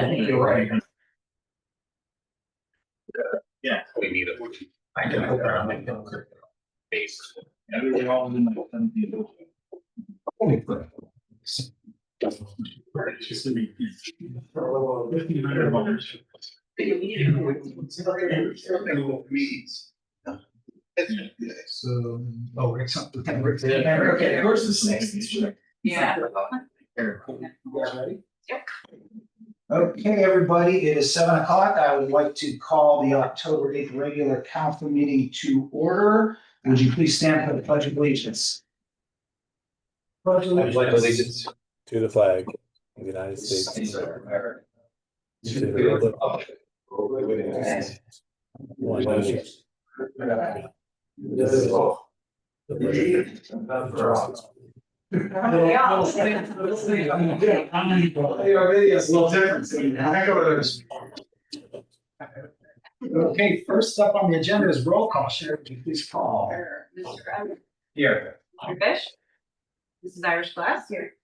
I think you're right. Yeah. We need it. I can hope I'm making a Base. Everything all in the. Just to be. So, oh, Rick's up. Okay, where's the next? Yeah. You guys ready? Yep. Okay, everybody, it is 7 o'clock. I would like to call the October 8th regular council meeting to order. Would you please stand for the pledge of allegiance? Pledge allegiance to the flag of the United States of America, to the republic one nation. Okay, first up on the agenda is roll call. Sharon, would you please call? Mr. Evans, Here. Mr. Fish. Mrs. Irish Glass. Here.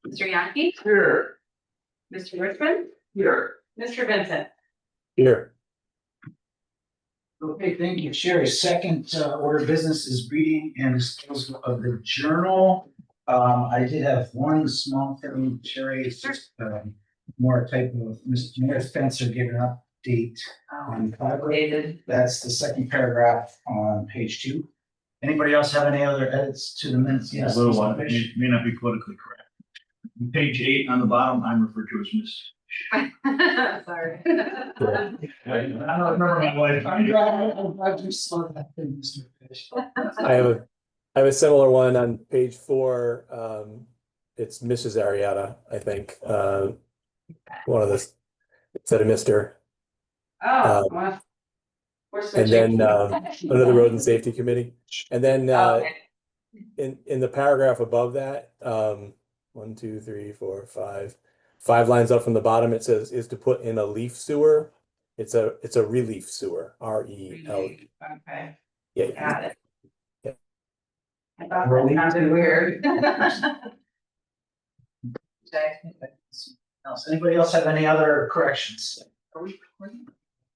Mr. Yankee. Here. Mr. Richmond. Here. Mr. Vincent. Here, Okay, thank you, Sherry. Second order of business is reading and disposal of the journal. I did have one small thing, Sherry, it's just more type of Mr. Mayor Spencer gave an update on collaborated. That's the second paragraph on page 2. Anybody else have any other edits to the minutes? Yes. A little one, it may not be politically correct. Page 8 on the bottom, I'm referred to as Miss. Sorry. I don't remember my wife. I'm glad you saw that thing, Mr. Fish. I have a similar one on page 4. It's Mrs. Arietta, I think. One of this instead of Mr. Oh, well. We're And switching. then under the Road and Safety Committee. And then Okay. in the paragraph above that, 1, 2, 3, 4, 5 lines up from the bottom, it says is to put in a leaf sewer. It's a relief sewer, REL. Okay, Yeah. got it. Yeah. I thought that sounded weird. Okay. Anybody else have any other corrections?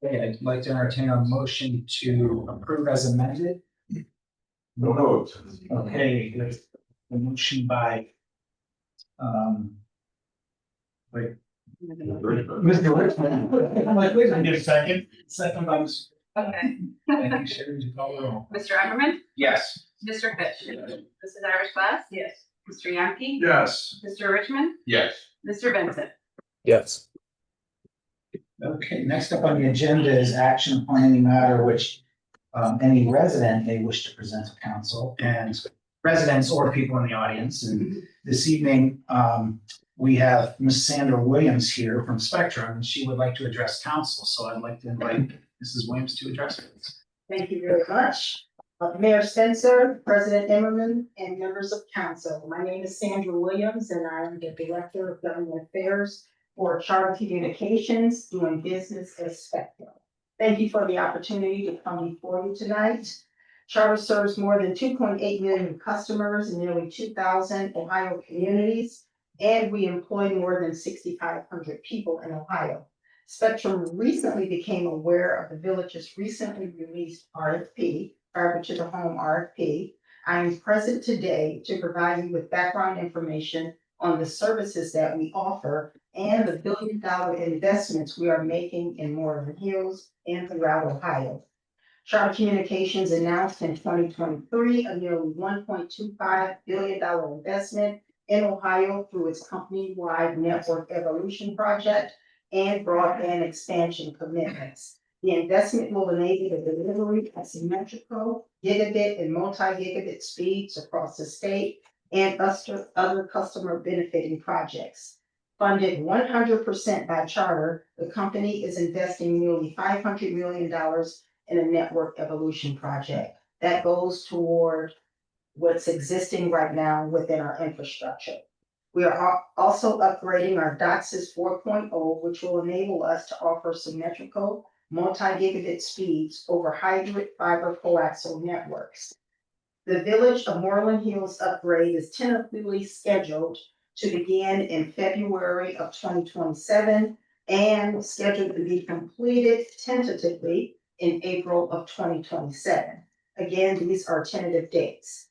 Okay, I'd like to entertain a motion to approve as amended. Okay, there's a motion by wait, Mr. Richmond. I'm like, wait a minute, a second. Second by Mr. Okay. Thank you, Sherry, would you call the roll? Mr. Everman, Yes. Mr. Fish. Mrs. Irish Glass. Yes. Mr. Yankee. Yes. Mr. Richmond, Yes. Mr. Vincent. Yes. Okay, next up on the agenda is action upon any matter which any resident may wish to present to council, and residents or people in the audience. And this evening, we have Ms. Sandra Williams here from Spectrum, and she would like to address council. So I'd like to invite Mrs. Williams to address us. Thank you very much. Mayor Spencer, President Emmerman, and members of council. My name is Sandra Williams, and I am the Director of Government Affairs for Charter Communications, doing business as Spectrum. Thank you for the opportunity to come before you tonight. Charter serves more than 2.8 million customers in nearly 2,000 Ohio communities, and we employ more than 6,500 people in Ohio. Spectrum recently became aware of the village's recently released RFP, Fiber to the Home RFP. I am present today to provide you with background information on the services that we offer and the billion-dollar investments we are making in Moreland Hills and throughout Ohio. Charter Communications announced in 2023 a nearly $1.25 billion investment in Ohio through its company-wide network evolution project and broadband expansion commitments. The investment will enable the delivery of symmetrical, gigabit, and multi-gigabit speeds across the state and other customer benefiting projects. Funded 100% by Charter, the company is investing nearly $500 million in a network evolution project that goes toward what's existing right now within our infrastructure. We are also upgrading our DOCSIS 4.0, which will enable us to offer symmetrical multi-gigabit speeds over hybrid fiber coaxial networks. The Village of Moreland Hills upgrade is tentatively scheduled to begin in February of 2027, and scheduled to be completed tentatively in April of 2027. Again, these are tentative dates.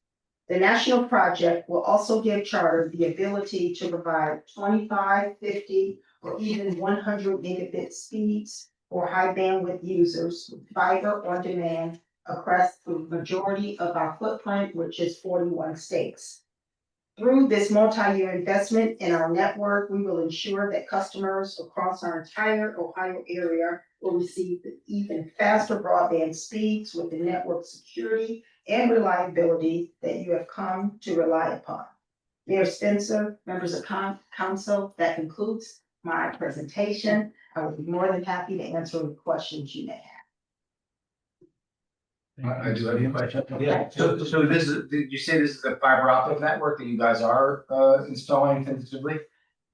The national project will also give Charter the ability to provide 25, 50, or even 100 megabit speeds for high bandwidth users with fiber on demand across the majority of our footprint, which is 41 states. Through this multi-year investment in our network, we will ensure that customers across our entire Ohio area will receive even faster broadband speeds with the network security and reliability that you have come to rely upon. Mayor Spencer, members of council, that concludes my presentation. I would be more than happy to answer any questions you may have. I do have a question. Yeah. So this is, did you say this is a fiber optic network that you guys are installing tentatively?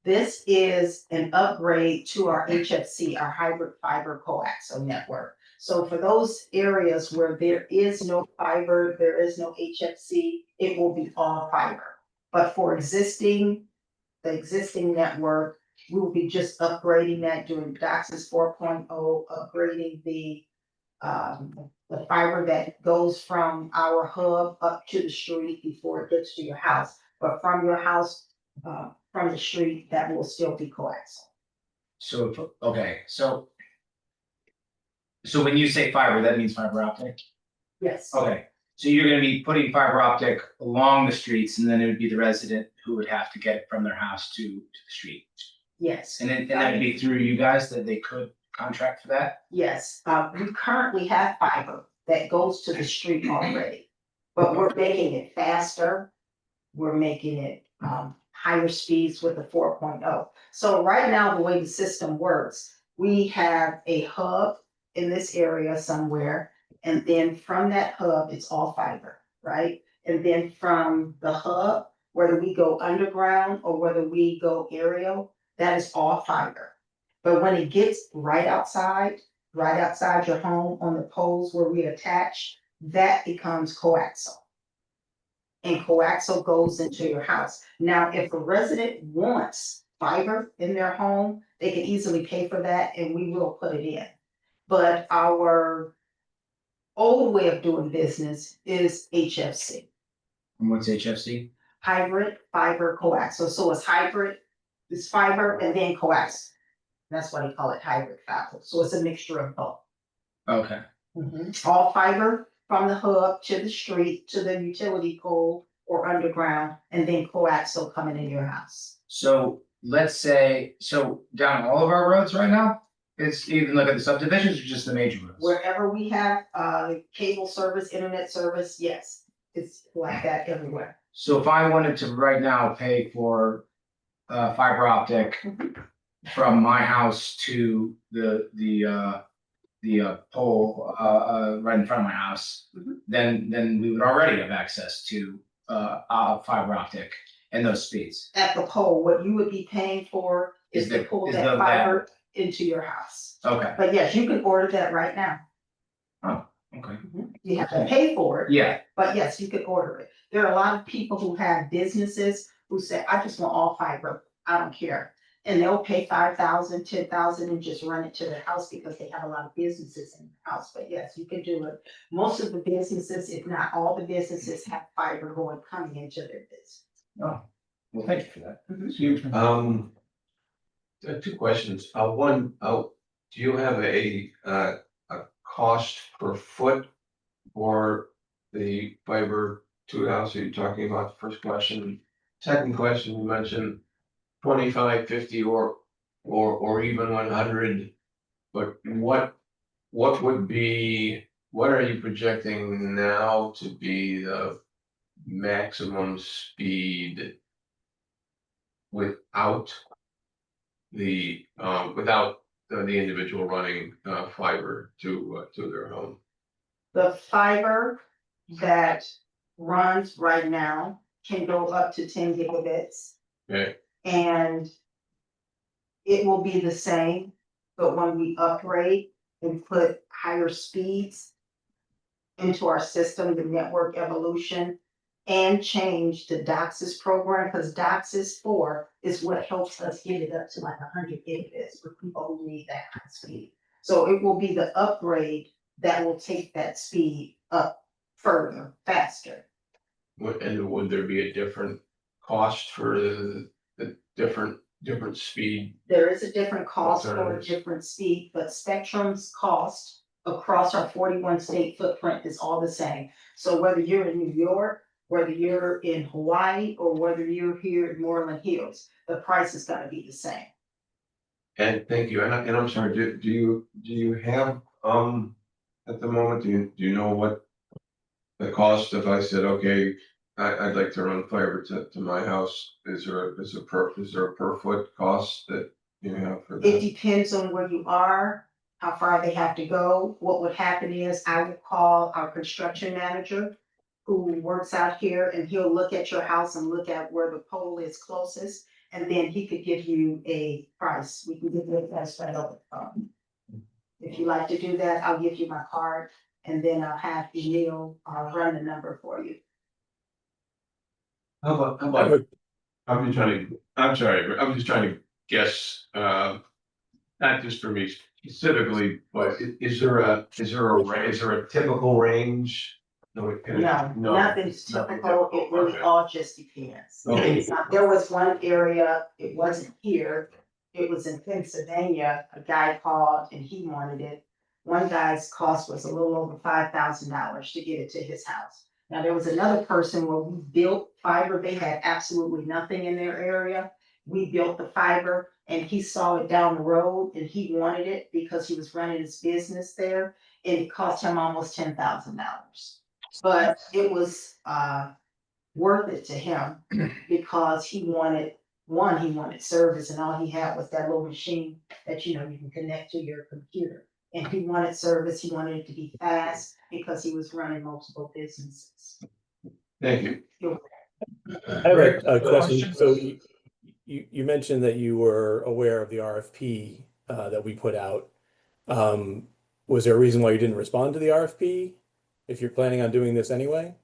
This is an upgrade to our HFC, our hybrid fiber coaxial network. So for those areas where there is no fiber, there is no HFC, it will be all fiber. But for the existing network, we will be just upgrading that, doing DOCSIS 4.0, upgrading the fiber that goes from our hub up to the street before it gets to your house. But from your house, from the street, that will still be coaxial. So, okay, so when you say fiber, that means fiber optic? Yes. Okay, so you're gonna be putting fiber optic along the streets, and then it would be the resident who would have to get it from their house to the street. Yes. And that'd be through you guys that they could contract for that? Yes, we currently have fiber that goes to the street already, but we're making it faster. We're making it higher speeds with the 4.0. So right now, the way the system works, we have a hub in this area somewhere, and then from that hub, it's all fiber, right? And then from the hub, whether we go underground or whether we go aerial, that is all fiber. But when it gets right outside your home on the poles where we attach, that becomes coaxial. And coaxial goes into your house. Now, if a resident wants fiber in their home, they can easily pay for that and we will put it in. But our old way of doing business is HFC, And what's HFC? hybrid fiber coaxial. So it's hybrid, it's fiber and then coaxial. That's why they call it hybrid fiber. So it's a mixture of both. Okay. All fiber from the hub to the street, to the utility pole or underground, and then coaxial coming in your house. So let's say, so down all of our roads right now, it's even look at the subdivisions or just the major roads? Wherever we have cable service, internet service, yes, it's like that everywhere. So if I wanted to right now pay for fiber optic from my house to the pole right in front of my house, then we would already have access to fiber optic and those speeds. At the pole, what you would be paying for is to pull that fiber into your house. Okay. But yes, you can order that right now. Oh, okay. You have to pay for it. Yeah. But yes, you can order it. There are a lot of people who have businesses who say, I just want all fiber. I don't care. And they'll pay $5,000, $10,000 and just run it to their house because they have a lot of businesses in their house. But yes, you can do it. Most of the businesses, if not all the businesses, have fiber coming into their business. Oh, well, thank you for that. Two questions. One, do you have a cost per foot for the fiber to the house? Are you talking about the first question? Second question, you mentioned 25, 50, or even 100. But what are you projecting now to be the maximum speed without the individual running fiber to their home? The fiber that runs right now can go up to 10 gigabits. Okay. And it will be the same, but when we upgrade and put higher speeds into our system, the network evolution, and change the DOCSIS program, because DOCSIS 4 is what helps us get it up to like 100 gigabits for people who need that kind of speed. So it will be the upgrade that will take that speed up further, faster. And would there be a different cost for the different speed? There is a different cost for a Alternatives. different speed, but Spectrum's cost across our 41 state footprint is all the same. So whether you're in New York, whether you're in Hawaii, or whether you're here in Moreland Hills, the price is gonna be the same. And thank you, and I'm sorry, do you have, at the moment, do you know what the cost, if I said, okay, I'd like to run fiber to my house, is there a per foot cost that you have for It that? depends on where you are, how far they have to go. What would happen is I would call our construction manager who works out here, and he'll look at your house and look at where the pole is closest. And then he could give you a price. We can give you a price right over the phone. If you like to do that, I'll give you my card, and then I'll have Emil run the number for you. How about, I'm sorry, but I'm just trying to guess, not just for me specifically, but is there a typical range? No, Nothing's typical. It really Okay. all just depends. Okay. There was one area, it wasn't here, it was in Pennsylvania. A guy called and he wanted it. One guy's cost was a little over $5,000 to get it to his house. Now, there was another person where we built fiber. They had absolutely nothing in their area. We built the fiber and he saw it down the road and he wanted it because he was running his business there. And it cost him almost $10,000. But it was worth it to him because he wanted service, and all he had was that little machine that you can connect to your computer. And he wanted service, he wanted it to be fast because he was running multiple businesses. Thank you. I have a question. So you mentioned that you were aware of the RFP that we put out. Was there a reason why you didn't respond to the RFP if you're planning on doing this anyway?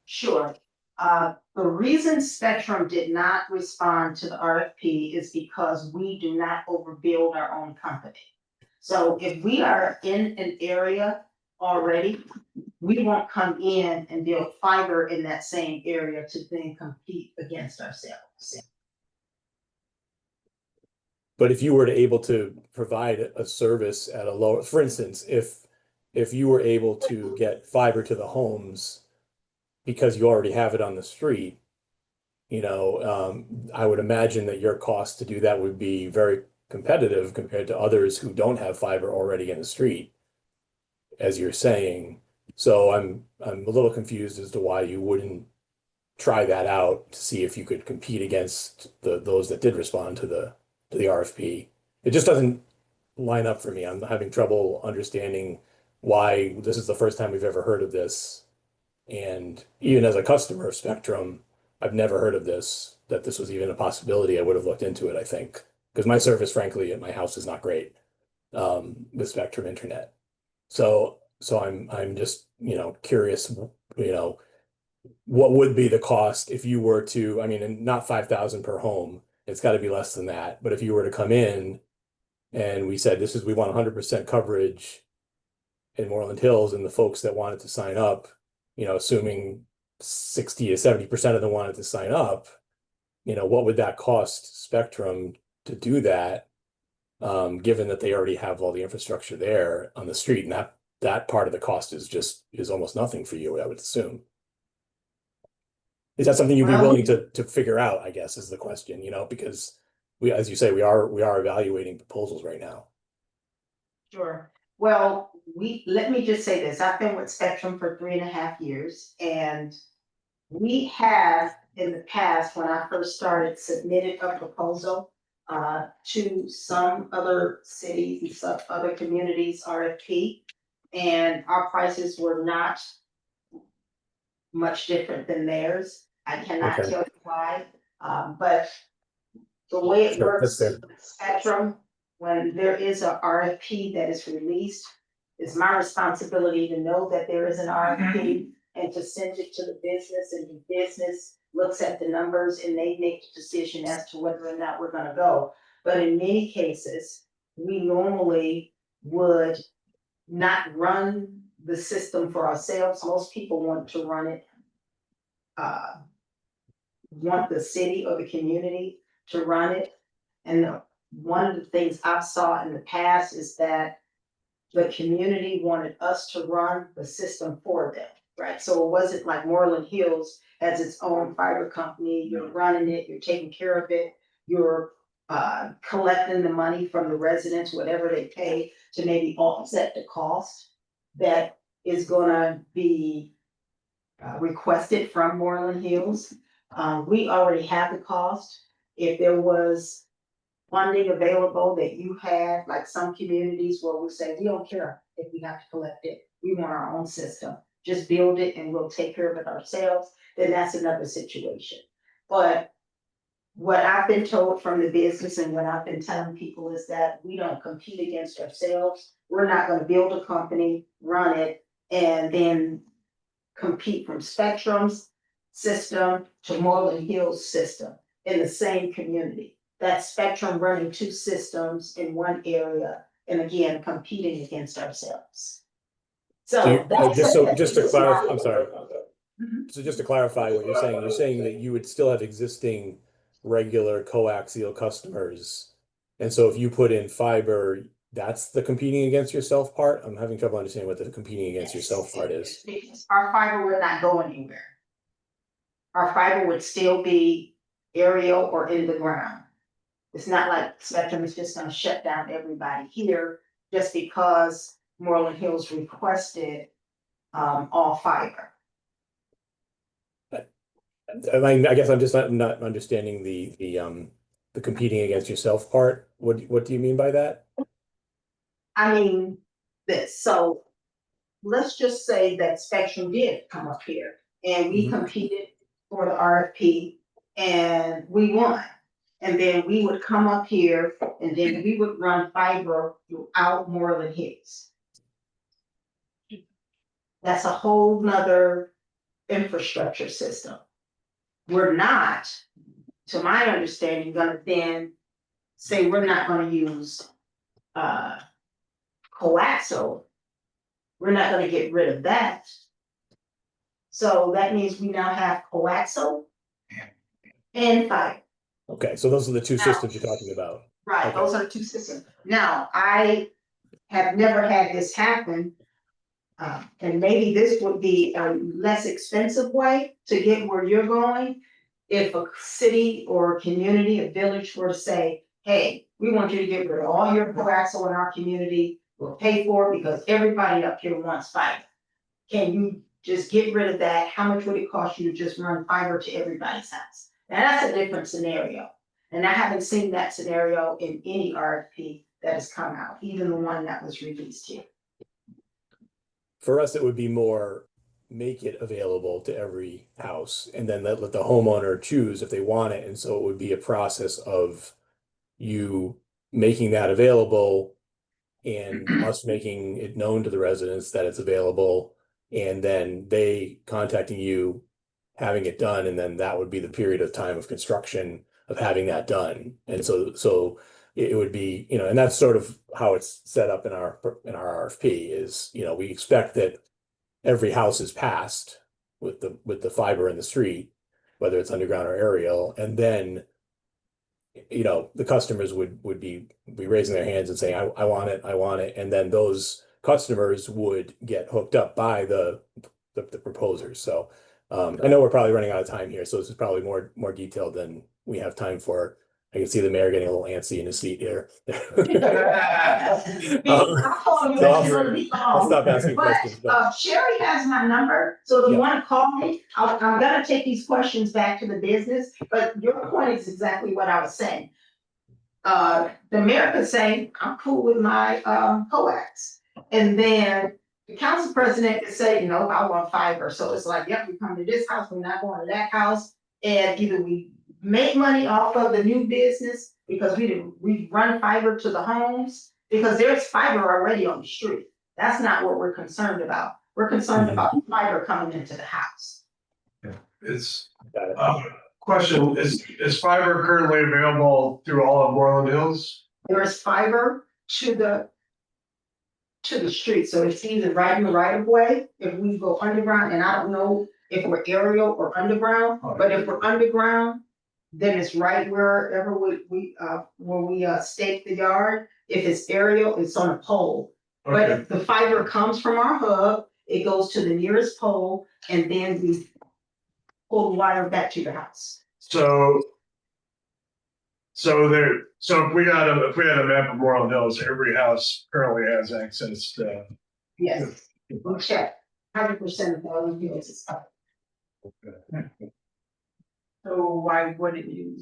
Sure. The reason Spectrum did not respond to the RFP is because we do not overbuild our own company. So if we are in an area already, we won't come in and build fiber in that same area to then compete against ourselves. But if you were able to provide a service at a lower, for instance, if you were able to get fiber to the homes because you already have it on the street, I would imagine that your cost to do that would be very competitive compared to others who don't have fiber already in the street, as you're saying. So I'm a little confused as to why you wouldn't try that out to see if you could compete against those that did respond to the RFP. It just doesn't line up for me. I'm having trouble understanding why this is the first time we've ever heard of this. And even as a customer of Spectrum, I've never heard of this, that this was even a possibility. I would have looked into it, I think, because my service, frankly, at my house is not great with Spectrum internet. So I'm just, curious, what would be the cost if you were to, I mean, and not 5,000 per home, it's got to be less than that. But if you were to come in and we said, we want 100% coverage in Moreland Hills, and the folks that wanted to sign up, assuming 60 to 70% of them wanted to sign up, what would that cost Spectrum to do that? Given that they already have all the infrastructure there on the street, and that part of the cost is almost nothing for you, I would assume. Is that something you'd be willing to figure out, I guess, is the question, because as you say, we are evaluating proposals right now. Sure. Well, let me just say this. I've been with Spectrum for 3.5 years, and we have in the past, when I first started, submitted a proposal to some other cities and some other communities RFP, and our prices were not much different than theirs. I cannot Okay. tell you why, but the way it Sure, works that's fair. with Spectrum, when there is a RFP that is released, it's my responsibility to know that there is an RFP and to send it to the business, and the business looks at the numbers and they make the decision as to whether or not we're gonna go. But in many cases, we normally would not run the system for ourselves. Most people want to run it, want the city or the community to run it. And one of the things I've saw in the past is that the community wanted us to run the system for them, right? So it wasn't like Moreland Hills has its own fiber company, you're running it, you're taking care of it, you're collecting the money from the residents, whatever they pay to maybe offset the cost that is gonna be requested from Moreland Hills. We already have the cost. If there was funding available that you had, like some communities where we say, we don't care if we have to collect it, we want our own system, just build it and we'll take care of it ourselves, then that's another situation. But what I've been told from the business and what I've been telling people is that we don't compete against ourselves. We're not gonna build a company, run it, and then compete from Spectrum's system to Moreland Hills system in the same community. That Spectrum running two systems in one area, and again, competing against ourselves. So that's. Just to clarify, I'm sorry. Mhm. So just to clarify what you're saying that you would still have existing regular coaxial customers. And so if you put in fiber, that's the competing against yourself part? I'm having trouble understanding what the competing against yourself part is. Because our fiber would not go anywhere. Our fiber would still be aerial or in the ground. It's not like Spectrum is just gonna shut down everybody here just because Moreland Hills requested all fiber. I guess I'm just not understanding the competing against yourself part. What do you mean by that? I mean, so let's just say that Spectrum did come up here and we competed for the RFP and we won. And then we would come up here and then we would run fiber throughout Moreland Hills. That's a whole nother infrastructure system. We're not, to my understanding, gonna then say we're not gonna use coaxial. We're not gonna get rid of that. So that means we now have coaxial and fiber. Okay, so those are the two systems you're talking about. Right, Okay. those are the two systems. Now, I have never had this happen. And maybe this would be a less expensive way to get where you're going. If a city or a community, a village were to say, hey, we want you to get rid of all your coaxial in our community, we'll pay for it because everybody up here wants fiber. Can you just get rid of that? How much would it cost you to just run fiber to everybody's house? Now that's a different scenario. And I haven't seen that scenario in any RFP that has come out, even the one that was released here. For us, it would be more make it available to every house and then let the homeowner choose if they want it. And so it would be a process of you making that available and us making it known to the residents that it's available, and then they contacting you, having it done, and then that would be the period of time of construction of having that done. And so it would be, and that's sort of how it's set up in our RFP is, we expect that every house is passed with the fiber in the street, whether it's underground or aerial, and then the customers would be raising their hands and saying, I want it. And then those customers would get hooked up by the proposers. So I know we're probably running out of time here, so this is probably more detailed than we have time for. I can see the mayor getting a little antsy in his seat here. I'll stop asking questions. Sherry has my number, so if you want to call me, I'm gonna take these questions back to the business, but your point is exactly what I was saying. The mayor could say, I'm cool with my coax, and then the council president could say, I want fiber. So it's like, yep, we come to this house, we're not going to that house, and either we make money off of the new business because we run fiber to the homes because there's fiber already on the street. That's not what we're concerned about. We're concerned about fiber coming into the house. It's, Got it. question, is fiber currently available through all of Moreland Hills? There is fiber to the street, so it's either right in the right of way, if we go underground, and I don't know if we're aerial or underground, but if we're underground, then it's right wherever we stake the yard. If it's aerial, it's on a pole. But Okay, if the fiber comes from our hub, it goes to the nearest pole, and then we pull the wire back to your house. so if we had a map of Moreland Hills, every house currently has access to. Yes, we check. 100% of all the hills is covered. So why wouldn't you,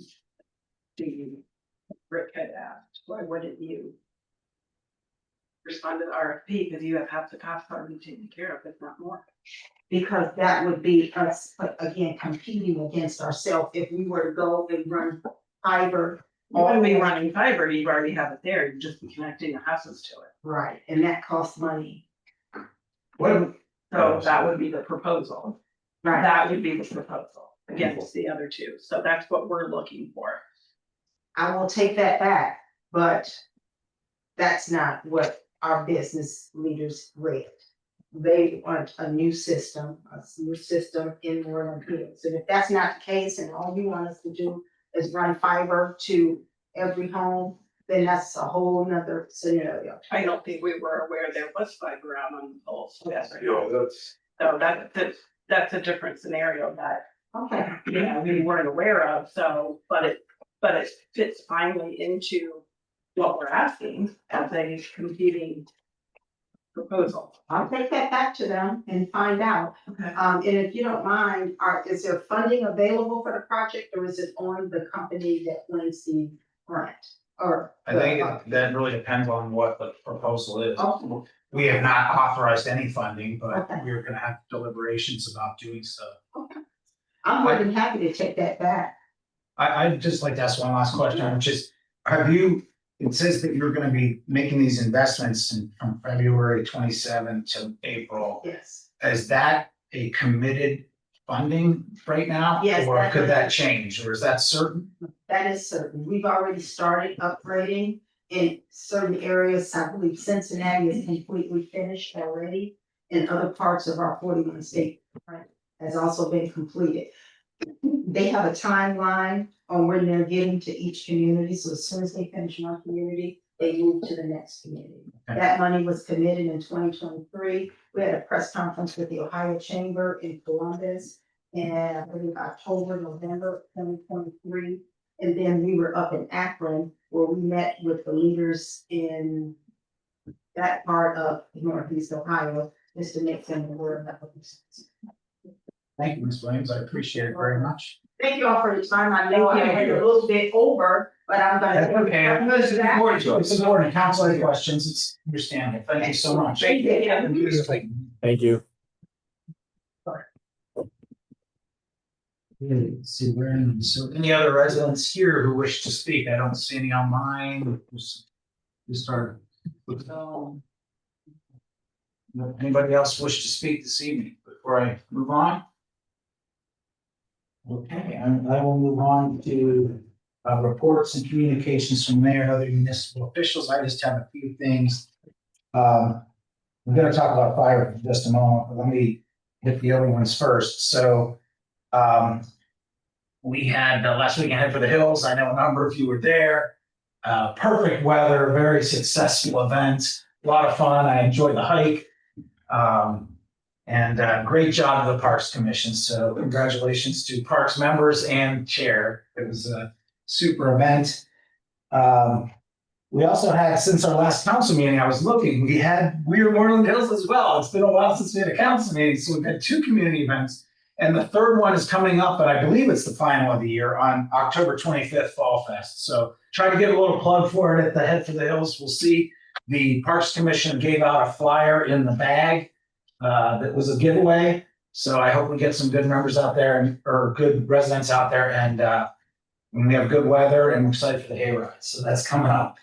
Rick had asked, why wouldn't you respond to the RFP, because you have half the cost already taken care of, if not more? Because that would be us, again, competing against ourselves if we were to go and run fiber. You wouldn't be running fiber, you already have it there, you'd just be connecting the houses to it. Right, and that costs money. What, So that would be the proposal. Right, That would be the proposal against the other two. So that's what we're looking for. I will take that back, but that's not what our business leaders read. They want a new system in Moreland Hills. And if that's not the case, and all you want us to do is run fiber to every home, then that's a whole nother scenario. I don't think we were aware there was fiber out on the poles. Yes, you know, that's, so that's a different scenario that, Okay, you know, we weren't aware of, so, but it fits finely into what we're asking as a competing proposal. I'll take that back to them and find out. Okay. And if you don't mind, is there funding available for the project, or is it on the company that wins the grant? Or I think that really depends on what the proposal is. Oh, We have not authorized any funding, but Okay. we're gonna have deliberations about doing so. I'm more than happy to take that back. I'd just like to ask one last question, which is, it says that you're gonna be making these investments from February 27 to April. Yes. Is that a committed funding right now? Yes, Or that could that is. change, or is that certain? That is certain. We've already started upgrading in certain areas. I believe Cincinnati is completely finished already. And other parts of our 41 state footprint has also been completed. They have a timeline on when they're getting to each community. So as soon as they finish one community, they move to the next community. Okay. That money was committed in 2023. We had a press conference with the Ohio Chamber in Columbus in, I believe, October, November 2023. And then we were up in Akron where we met with the leaders in that part of Northeast Ohio, just to make them aware of that. Thank you, Ms. Williams. I appreciate it very much. Thank you all for your time. I know I went a little bit over, but I'm gonna. It's important. Council any questions, it's understandable. Thank you so much. Thank you. Thank you. So any other residents here who wish to speak? I don't see any online. Just start. Anybody else wish to speak this evening before I move on? Okay, I will move on to reports and communications from mayor and other municipal officials. I just have a few things. We're gonna talk about fire in just a moment, but let me hit the other ones first. So we had last weekend head for the hills. I know a number of you were there. Perfect weather, very successful event, a lot of fun. I enjoyed the hike. And great job to the Parks Commission. So congratulations to Parks members and chair. It was a super event. We also had, since our last council meeting, I was looking, we were Moreland Hills as well. It's been a while since we had a council meeting. So we've had 2 community events. And the third one is coming up, and I believe it's the final of the year on October 25th, Fall Fest. So try to get a little plug for it at the Head for the Hills. We'll see. The Parks Commission gave out a flyer in the bag that was a giveaway. So I hope we get some good members out there or good residents out there. And we have good weather and we're excited for the hayride. So that's coming up.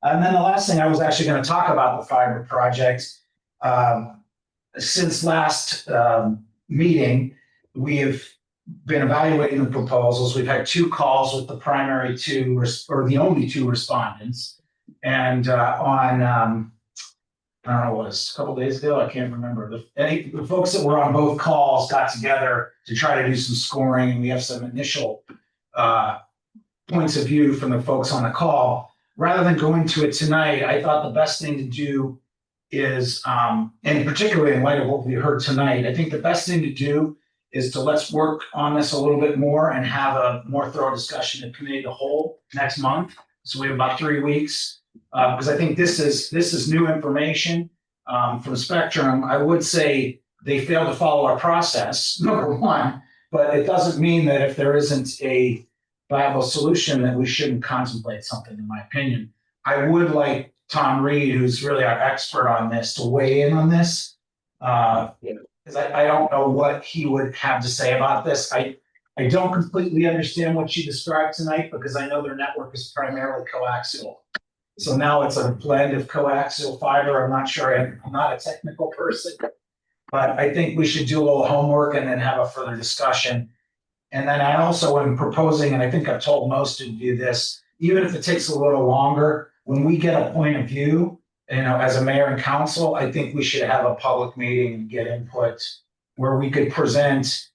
And then the last thing I was actually going to talk about the fiber project. since last meeting, we have been evaluating the proposals. We've had 2 calls with the primary 2 or the only 2 respondents. And on I don't know, what was a couple days ago, I can't remember. The folks that were on both calls got together to try to do some scoring, and we have some initial points of view from the folks on the call. Rather than going to it tonight, I thought the best thing to do is, and particularly in light of what we heard tonight, I think the best thing to do is to let's work on this a little bit more and have a more thorough discussion at committee of the whole next month. So we have about 3 weeks, because I think this is new information from Spectrum. I would say they failed to follow our process, number one, but it doesn't mean that if there isn't a viable solution that we shouldn't contemplate something, in my opinion. I would like Tom Reed, who's really our expert on this, to weigh in on this. Because I don't know what he would have to say about this. I don't completely understand what she described tonight, because I know their network is primarily coaxial. So now it's a blend of coaxial fiber. I'm not sure, I'm not a technical person, but I think we should do a little homework and then have a further discussion. And then I also am proposing, and I think I've told most of you this, even if it takes a little longer, when we get a point of view, as a mayor and council, I think we should have a public meeting and get input where we could present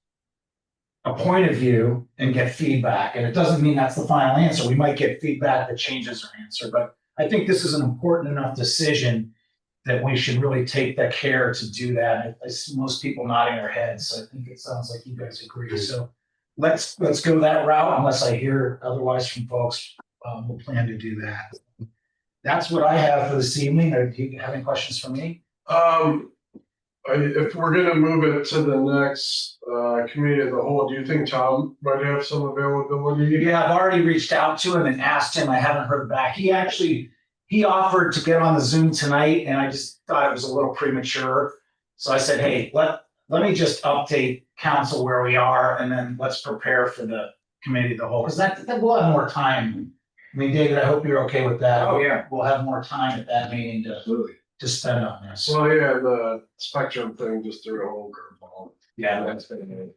a point of view and get feedback. And it doesn't mean that's the final answer. We might get feedback that changes our answer, but I think this is an important enough decision that we should really take the care to do that. I see most people nodding their heads, so I think it sounds like you guys agree. So let's go that route, unless I hear otherwise from folks. We'll plan to do that. That's what I have for this evening. Do you have any questions for me? If we're gonna move it to the next committee of the whole, do you think Tom might have some availability? Yeah, I've already reached out to him and asked him. I haven't heard back. He offered to get on the Zoom tonight, and I just thought it was a little premature. So I said, hey, let me just update council where we are, and then let's prepare for the committee of the whole, because that we'll have more time. I mean, David, I hope you're okay with that. Oh, yeah. We'll have more time at that meeting Absolutely. to spend on this. Well, yeah, the Spectrum thing just threw a whole curveball. Yeah, that's been.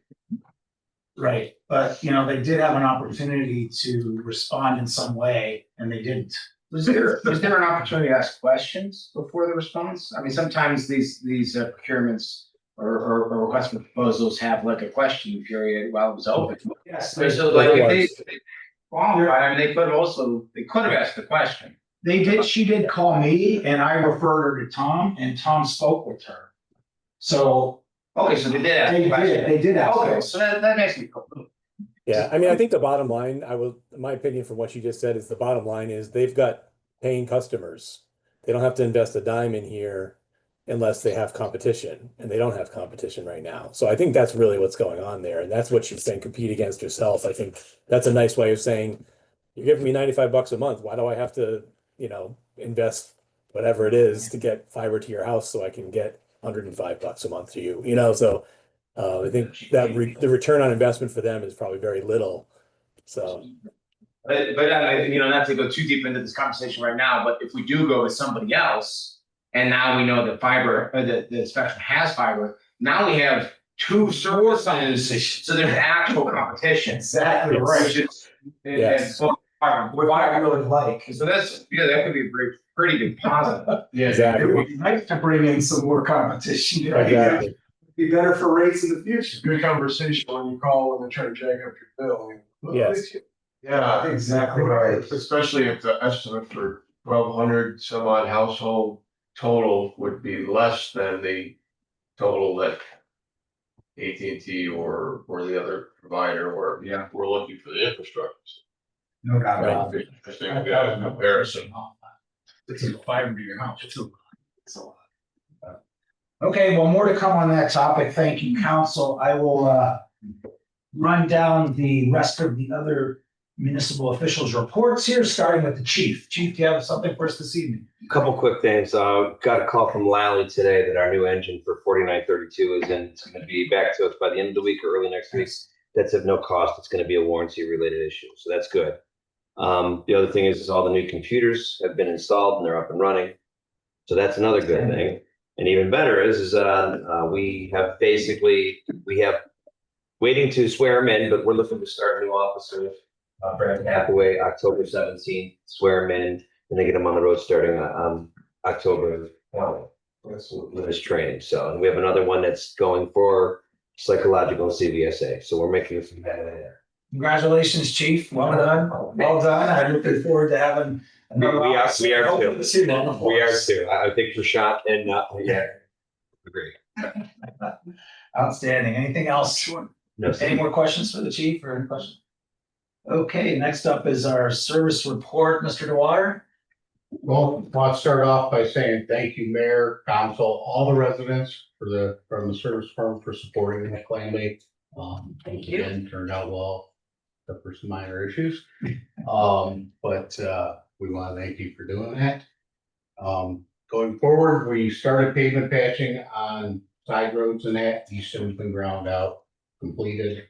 Right, but they did have an opportunity to respond in some way, and they didn't. Was there an opportunity to ask questions before the response? I mean, sometimes these procurements or requests for proposals have like a question period while it was open. Yes, So like if they qualified, I mean, they could have asked the question. they did. She did call me, and I referred her to Tom, and Tom spoke with her. So Okay, so they did ask the question. They did ask. Okay, so that makes me cool. Yeah, I mean, I think the bottom line, my opinion from what you just said is the bottom line is they've got paying customers. They don't have to invest a dime in here unless they have competition, and they don't have competition right now. So I think that's really what's going on there. And that's what she's saying, compete against yourself. I think that's a nice way of saying, you're giving me $95 a month. Why do I have to, invest whatever it is to get fiber to your house so I can get $105 a month to you, so I think that the return on investment for them is probably very little. So, But not to go too deep into this conversation right now, but if we do go with somebody else, and now we know that fiber, or the Spectrum has fiber, now we have 2 services, so there's actual competition. Exactly Yes. right. Which is- Yes. What I really like. So that could be a pretty big positive. It exactly. would be nice to bring in some more competition. Right? Exactly. Be better for rates in the future. Good conversation when you call when they're trying to jack up your bill. Yes. Yeah, Exactly right. especially if the estimate for 1,200 some odd household total would be less than the total that AT&T or the other provider were. Yeah. We're looking for the infrastructure. No doubt Right. about it. Interesting comparison. It's a fiber to your house. It's a lot. Okay, well, more to come on that topic. Thank you, council. I will run down the rest of the other municipal officials' reports here, starting with the chief. Chief, do you have something for us this evening? Couple quick things. Got a call from Lally today that our new engine for 4932 is in. It's going to be back to us by the end of the week or early next week. That's of no cost. It's going to be a warranty related issue. So that's good. The other thing is all the new computers have been installed and they're up and running. So that's another good thing. And even better is we have waiting to swear them in, but we're looking to start new officers. Brad Hathaway, October 17th, swear them in, and they get them on the road starting October 20th with his training. So, and we have another one that's going for psychological CVSA. So we're making some headway there. Congratulations, Chief. Well done. Well done. I'm looking forward to having another. We are officer. too. Hopefully to see one of We are us. too. I think Prashant and yeah, agree. Outstanding. Anything else? No, Any more questions for the chief or any questions? Okay, next up is our service report, Mr. DeWater. Well, I'll start off by saying thank you, Mayor, Council, all the residents from the service firm for supporting the calamity. Thank you. Again, turned out well, except for some minor issues. But we want to thank you for doing that. Going forward, we started pavement patching on side roads and that. Easton's been ground out, completed.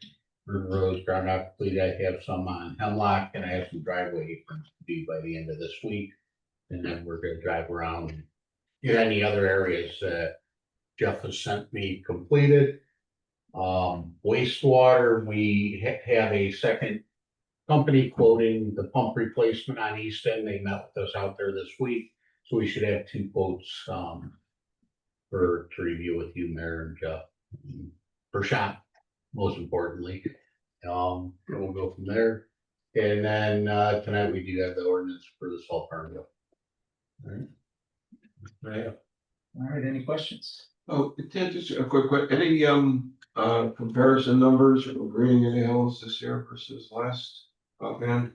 River Road's ground out, completed. I have some on Hemlock, and I have some driveway aprons to do by the end of this week. And then we're gonna drive around and get any other areas that Jeff has sent me completed. Wastewater, we have a second company quoting the pump replacement on Easton. They met with us out there this week. So we should have 2 quotes to review with you, Mayor and Jeff. Prashant, most importantly. And we'll go from there. And then tonight we do have the ordinance for the salt farm. All right. All right, any questions? Oh, Ted, just a quick, any comparison numbers for greening any hills this year versus last? Man,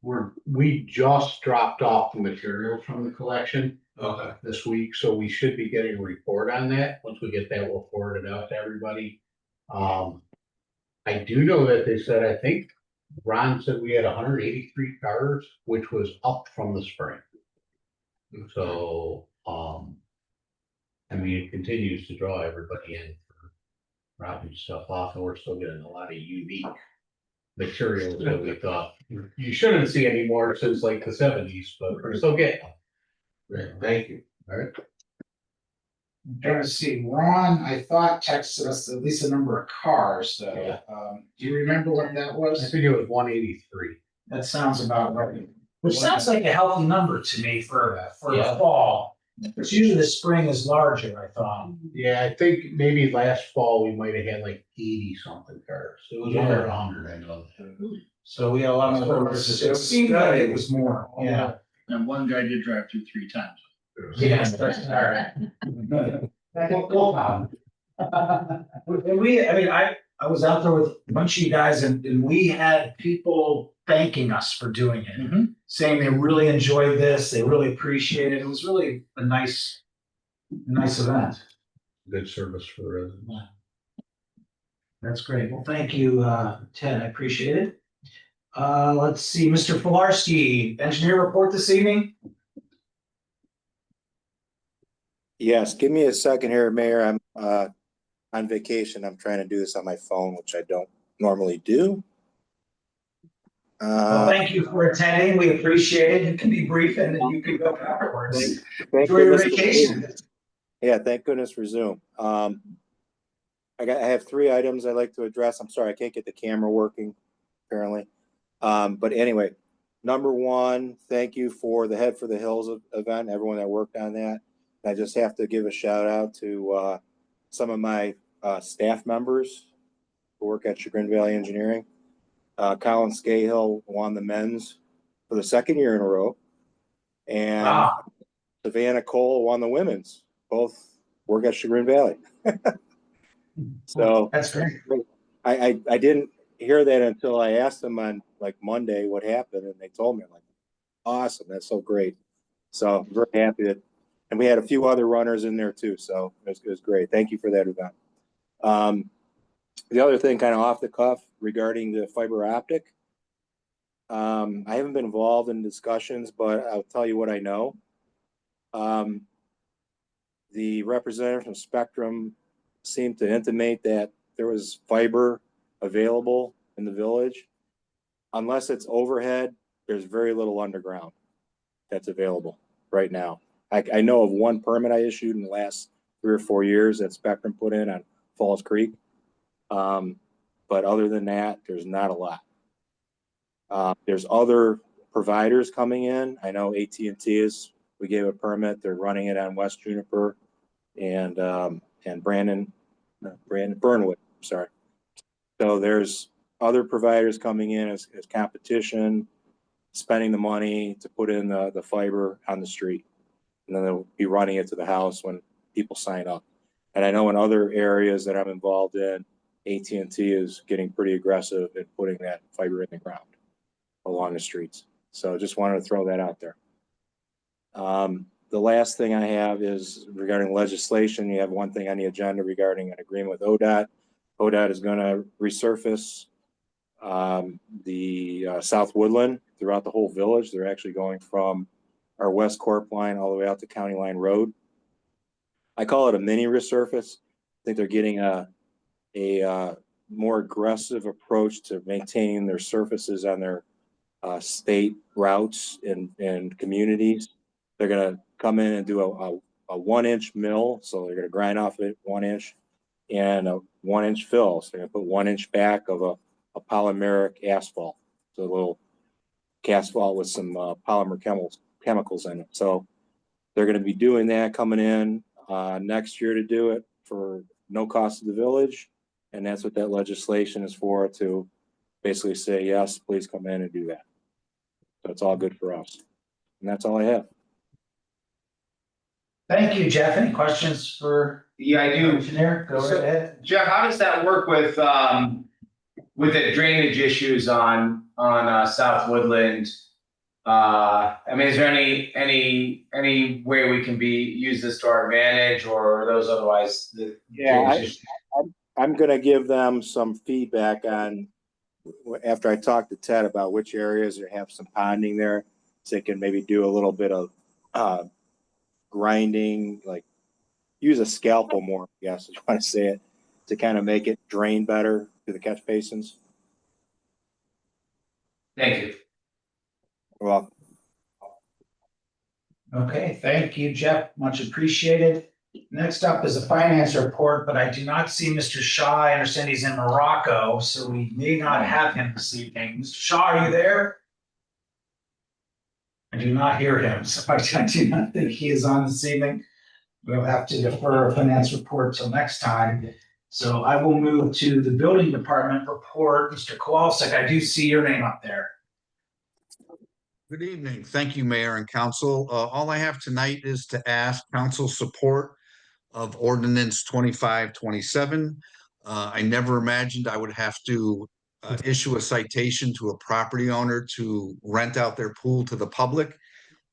We just dropped off the material from the collection okay. this week, so we should be getting a report on that. Once we get that, we'll forward it out to everybody. I do know that they said, I think Ron said we had 183 cars, which was up from the spring. So, I mean, it continues to draw everybody in for dropping stuff off, and we're still getting a lot of unique materials that we thought you shouldn't see anymore since like the 70s, but we're still getting them. Great, thank you. All right. I'm trying to see, Ron, I thought texted us at least a number of cars, though. Yeah. Do you remember what that I was? think it was 183. That sounds about right. Which sounds like a healthy number to me for the Yeah. fall. It's usually the spring is larger, I thought. Yeah, I think maybe last fall we might have had like 80 something cars. It was under 100, I know. So we had a lot more. It seemed like it was more, yeah. And one guy did drive through 3 times. Yes, that's all right. And I was out there with a bunch of you guys and we had people thanking us for doing it. Saying they really enjoyed this, they really appreciate it. It was really a nice event. Good service for residents. That's great. Well, thank you, Ted. I appreciate it. Let's see, Mr. Filarski, engineer report this evening? Yes, give me a second here, Mayor. I'm on vacation. I'm trying to do this on my phone, which I don't normally do. Well, thank you for attending. We appreciate it. You can be brief and then you can go afterwards. Thank Enjoy your goodness for vacation. Zoom. Yeah, thank goodness for Zoom. I have 3 items I'd like to address. I'm sorry, I can't get the camera working, apparently. But anyway, number 1, thank you for the Head for the Hills event, everyone that worked on that. I just have to give a shout out to some of my staff members who work at Chagrin Valley Engineering. Colin Scahill won the men's for the 2nd year in a row. And Savannah Cole won the women's. Both work at Chagrin Valley. So that's great. I didn't hear that until I asked them on like Monday what happened, and they told me. I'm like, awesome, that's so great. So I'm very happy that, and we had a few other runners in there too. So it was great. Thank you for that event. The other thing, kind of off the cuff, regarding the fiber optic. I haven't been involved in discussions, but I'll tell you what I know. The representative from Spectrum seemed to intimate that there was fiber available in the village. Unless it's overhead, there's very little underground that's available right now. I know of one permit I issued in the last 3 or 4 years that Spectrum put in on Falls Creek. But other than that, there's not a lot. There's other providers coming in. I know AT&T is, we gave a permit. They're running it on West Juniper and Burnwood, sorry. So there's other providers coming in as competition, spending the money to put in the fiber on the street. And then they'll be running it to the house when people sign up. And I know in other areas that I'm involved in, AT&T is getting pretty aggressive in putting that fiber in the ground along the streets. So just wanted to throw that out there. The last thing I have is regarding legislation. You have one thing on the agenda regarding an agreement with ODOT. ODOT is going to resurface the South Woodland throughout the whole village. They're actually going from our West Corp line all the way out to County Line Road. I call it a mini resurface. I think they're getting a more aggressive approach to maintaining their surfaces on their state routes and communities. They're going to come in and do a 1-inch mill. So they're going to grind off it 1 inch and a 1-inch fill. So they're going to put 1 inch back of a polymeric asphalt. So a little asphalt with some polymer chemicals in it. So they're going to be doing that coming in next year to do it for no cost to the village. And that's what that legislation is for, to basically say, yes, please come in and do that. So it's all good for us. And that's all I have. Thank you, Jeff. Any questions for? Yeah, I do. Engineer, go right ahead. Jeff, how does that work with the drainage issues on South Woodland? I mean, is there any way we can use this to our advantage, or are those otherwise the drainage issues? I'm going to give them some feedback on, after I talk to Ted about which areas have some ponding there, so they can maybe do a little bit of grinding, like use a scalpel more, I guess, if you want to say it, to kind of make it drain better to the catch basins. Thank you. You're welcome. Okay, thank you, Jeff. Much appreciated. Next up is a finance report, but I do not see Mr. Shaw. I understand he's in Morocco, so we may not have him this evening. Mr. Shaw, are you there? I do not hear him, so I do not think he is on this evening. We'll have to defer a finance report till next time. So I will move to the building department report. Mr. Kowalczyk, I do see your name up there. Good evening. Thank you, Mayor and Council. All I have tonight is to ask Council support of Ordinance 2527. I never imagined I would have to issue a citation to a property owner to rent out their pool to the public.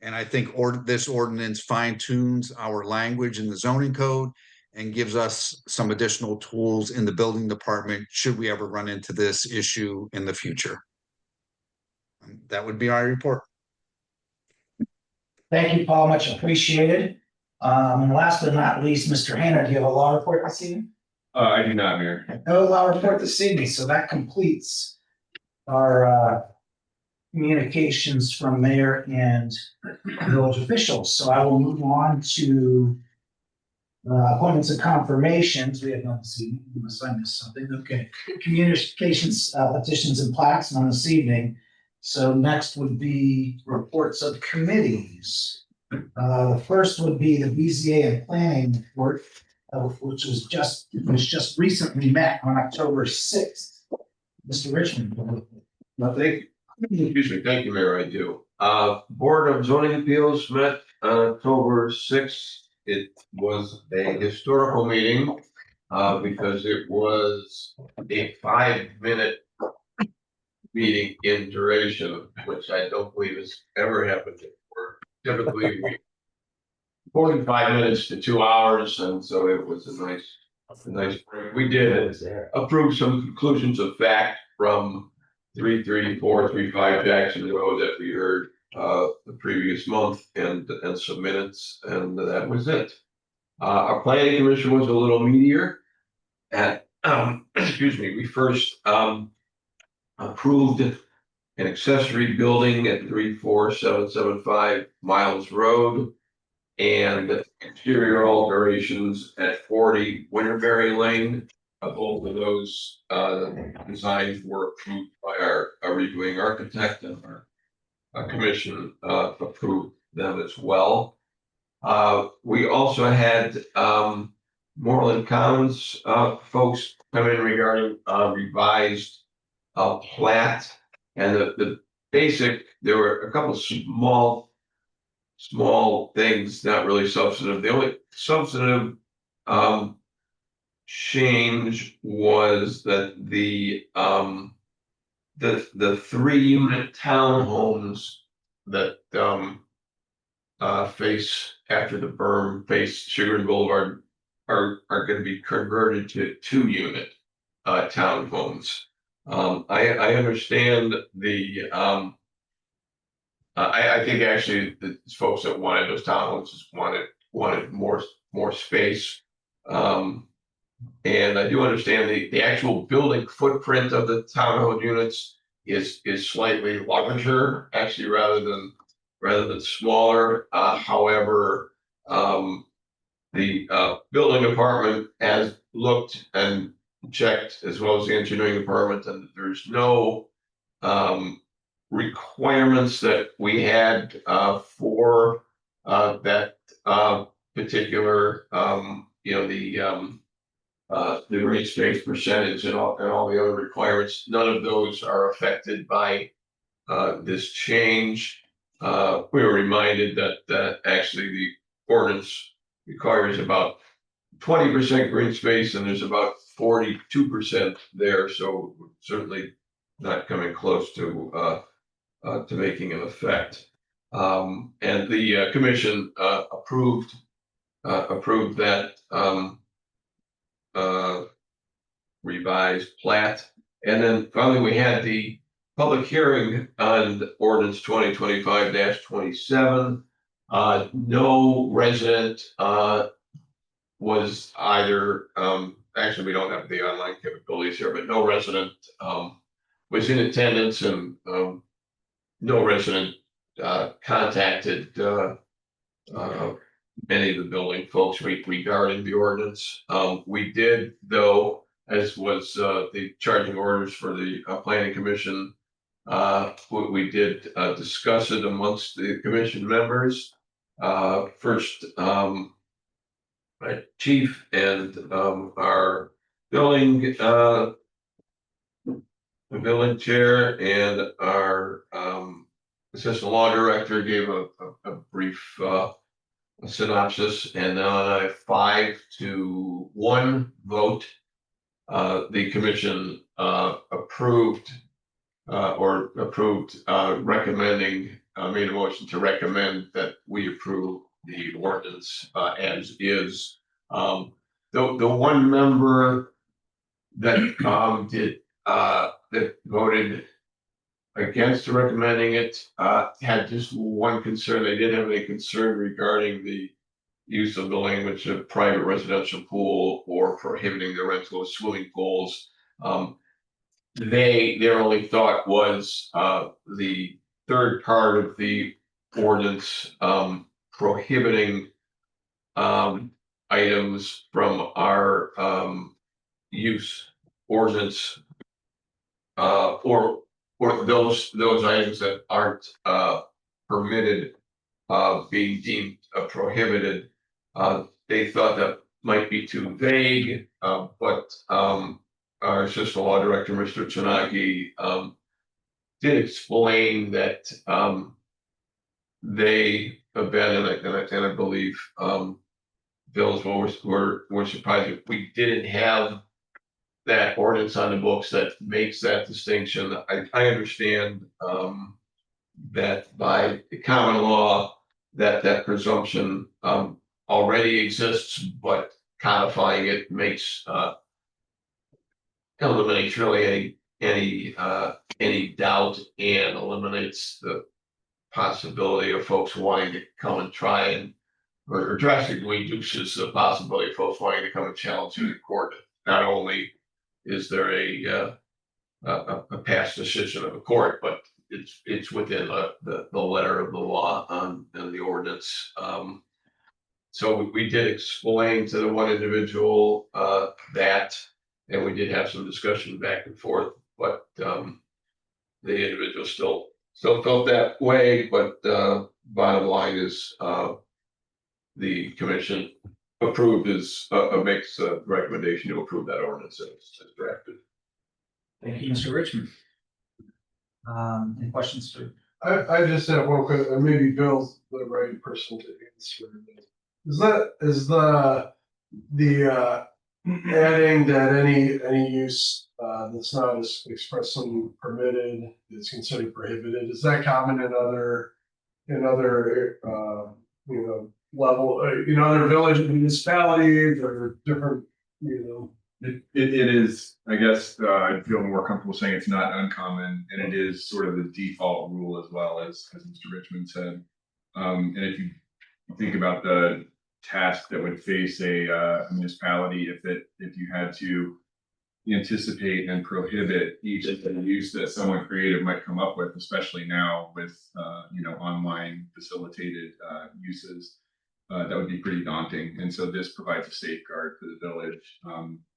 And I think this ordinance fine-tunes our language in the zoning code and gives us some additional tools in the building department should we ever run into this issue in the future. That would be our report. Thank you, Paul. Much appreciated. And last but not least, Mr. Hanna, do you have a law report this evening? I do not, Mayor. No law report this evening, so that completes our communications from mayor and village officials. So I will move on to appointments and confirmations. We have none this evening, unless I missed something. Okay. Communications, petitions and plaques, none this evening. So next would be reports of committees. The first would be the BZA and planning report, which was just recently met on October 6th. Mr. Richmond. Excuse me, thank you, Mayor, I do. Board of Zoning Appeals met on October 6th. It was a historical meeting because it was a 5-minute meeting in duration, which I don't believe has ever happened before. Typically, 45 minutes to 2 hours, and so it was a nice break. We did approve some conclusions of fact from 33435 Jackson Road that we heard the previous month, and some minutes, and that was it. Our planning commission was a little meatier. At excuse me, we first approved an accessory building at 34775 Miles Road, and exterior alterations at 40 Winterberry Lane. Both of those designs were approved by our reviewing architect, and our commission approved them as well. We also had Moreland Commons folks come in regarding revised plat, and the basic, there were a couple small things, not really substantive. The only substantive change was that the 3-unit townhomes that face after the berm, face Sugar and Boulevard, are going to be converted to 2-unit townhomes. I understand the I think actually the folks that wanted those townhomes just wanted more space. And I do understand the actual building footprint of the townhome units is slightly larger, actually, rather than smaller. However, the building department has looked and checked, as well as the engineering department, and there's no requirements that we had for that particular, the green space percentage and all the other requirements. None of those are affected by this change. We were reminded that actually the ordinance requires about 20% green space, and there's about 42% there. So certainly not coming close to making an effect. And the commission approved that revised plat. And then finally, we had the public hearing on ordinance 2025-27. No resident was either, actually, we don't have the online capabilities here, but no resident was in attendance, and no resident contacted any of the building folks regarding the ordinance. We did, though, as was the charging orders for the planning commission, we did discuss it amongst the commission members. First, my chief and our building chair and our assistant law director gave a brief synopsis, and then on a 5-1 vote, the commission recommending, made a motion to recommend that we approve the ordinance as is. The one member that that voted against recommending it had just one concern. They didn't have any concern regarding the use of the language of private residential pool or prohibiting the rental of swimming pools. Their only thought was the third part of the ordinance prohibiting items from our use ordinance, or those items that aren't permitted being deemed prohibited. They thought that might be too vague, but our assistant law director, Mr. Tsunagi, did explain that they have been, and I believe Bill as well, were surprised if we didn't have that ordinance on the books that makes that distinction. I understand that by the common law that presumption already exists, but codifying it makes eliminates really any doubt, and eliminates the possibility of folks wanting to come and try and, or drastically reduces the possibility of folks wanting to come and challenge it in court. Not only is there a past decision of a court, but it's within the letter of the law on the ordinance. so we did explain to the one individual, that, and we did have some discussion back and forth, but, the individual still felt that way, but, bottom line is, the commission approved is, makes a recommendation to approve that ordinance as drafted. Thank you, Mr. Richmond. Any questions for? I just have one question, and maybe Bill's the right person to answer this. Is the adding that any use that's not expressly permitted is considered prohibited, is that common in other level, other village municipalities or different, It is, I guess, I'd feel more comfortable saying it's not uncommon, and it is sort of the default rule as well, as Mr. Richmond said. And if you think about the task that would face a municipality, if you had to anticipate and prohibit each use that someone creative might come up with, especially now with online facilitated uses, that would be pretty daunting. And so this provides a safeguard for the village.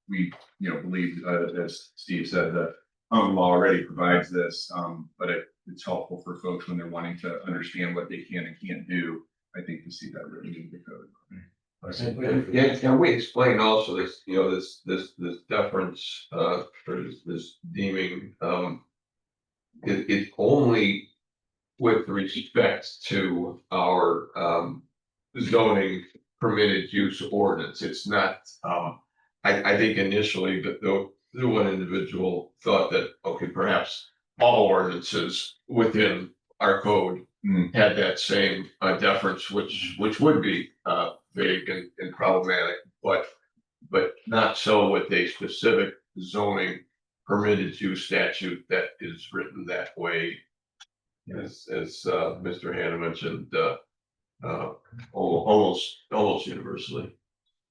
We believe, as Steve said, that law already provides this, but it's helpful for folks when they're wanting to understand what they can and can't do. I think to see that written in the code. Yeah, can we explain also this, this deference, or this deeming, it's only with respect to our, zoning permitted use ordinance. It's not, I think initially the one individual thought that, okay, perhaps all ordinances within our code had that same deference, which would be vague and problematic, but not so with a specific zoning permitted use statute that is written that way, as Mr. Hannah mentioned, almost universally.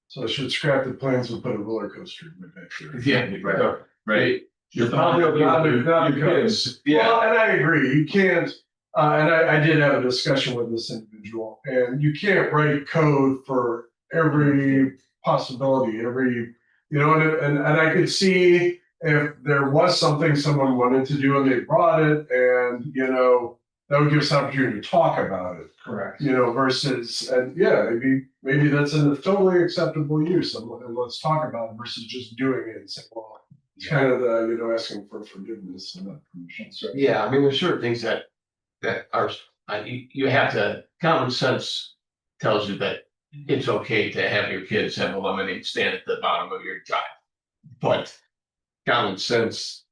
so I should scrap the plans and put a roller coaster in my backyard. Yeah, right. You're probably not because, Yeah. well, and I agree, you can't, and I did have a discussion with this individual, and you can't write code for every possibility, and I could see if there was something someone wanted to do and they brought it, and, that would give us an opportunity to talk about it. Correct. Versus, and yeah, maybe that's a totally acceptable use, and let's talk about it versus just doing it and saying, well, it's kind of the, asking for forgiveness and not permission. So, Yeah, I mean, there's certain things that are, you have to, common sense tells you that it's okay to have your kids have a lemonade stand at the bottom of your drive. But common sense,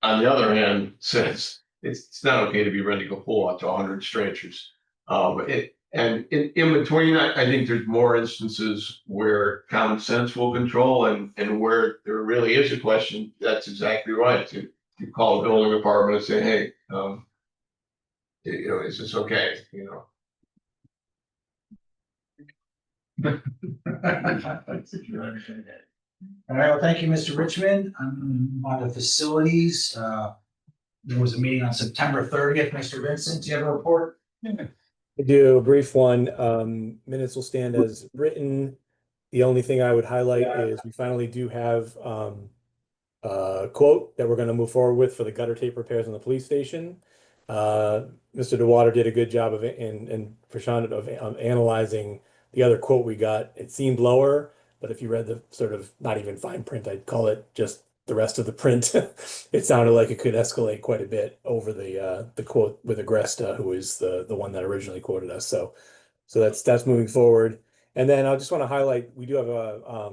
on the other hand, says it's not okay to be renting a pool out to 100 strangers. And in between, I think there's more instances where common sense will control, and where there really is a question. That's exactly right. To call the building department and say, hey, is this okay? All right, well, thank you, Mr. Richmond. On the facilities, there was a meeting on September 30th. Mr. Vincent, do you have a report? I do a brief one. Minutes will stand as written. The only thing I would highlight is we finally do have a quote that we're going to move forward with for the gutter tape repairs in the police station. Mr. DeWater did a good job of it, and Prashant of analyzing the other quote we got. It seemed lower, but if you read the sort of not even fine print, I'd call it just the rest of the print, it sounded like it could escalate quite a bit over the quote with Agresta, who is the one that originally quoted us. So that's moving forward. And then I just want to highlight, we do have a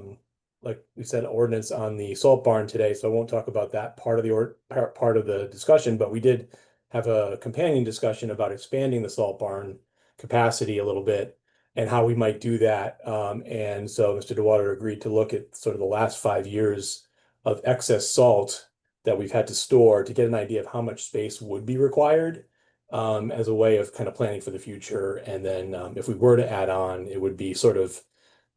like we said, ordinance on the salt barn today, so I won't talk about that part of the discussion, but we did have a companion discussion about expanding the salt barn capacity a little bit and how we might do that. And so Mr. DeWater agreed to look at sort of the last 5 years of excess salt that we've had to store to get an idea of how much space would be required, as a way of kind of planning for the future. And then if we were to add on, it would be sort of,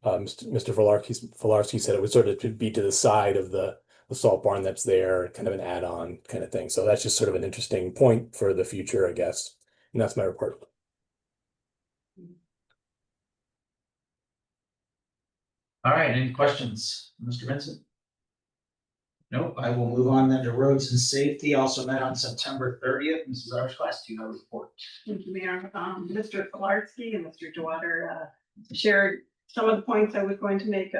Mr. Filarski said it would sort of be to the side of the salt barn that's there, kind of an add-on kind of thing. So that's just sort of an interesting point for the future, I guess. And that's my report. All right, any questions, Mr. Vincent? Nope, I will move on then to roads and safety, also met on September 30th. Mrs. Auersklass, do you have a report? Thank you, Mayor. Mr. Kolarski and Mr. Dewater shared some of the points I was going to make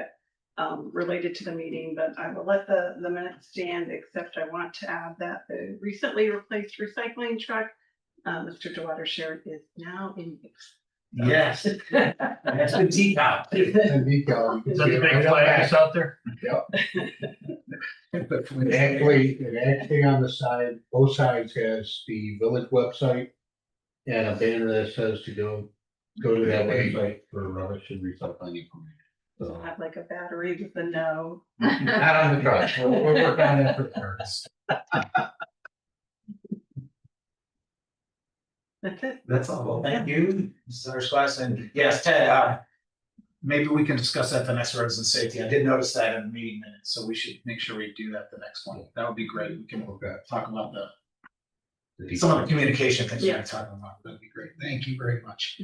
related to the meeting, but I will let the minutes stand, except I want to add that the recently replaced recycling truck, Mr. Dewater shared, is now in use. Yes. That's the decal. And decal, you Is can that see the it big right up flag back. that's out there? It actually on the side, both sides has the village website and a banner that says to go to that website for rubbish and recycling information. Does it So, have like a battery with a no? not on the truck, we're working on that for parts. That's it. That's all. Well, thank you, Mrs. Auersklass, and yes, Ted, maybe we can discuss that the next roads and safety. I did notice that in the meeting minutes, so we should make sure we do that the next one. That would be great. We can talk about some of the communication things we're talking about. That'd be great. Thank you very much.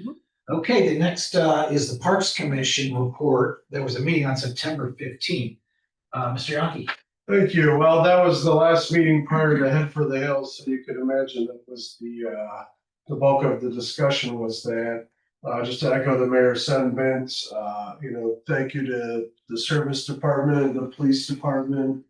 Okay, the next is the Parks Commission report. There was a meeting on September 15th. Mr. Yonke. Thank you. Well, that was the last meeting prior to Head for the Hills, so you could imagine that was the bulk of the discussion was that. Just to echo the mayor's sentiments, thank you to the service department, the police department,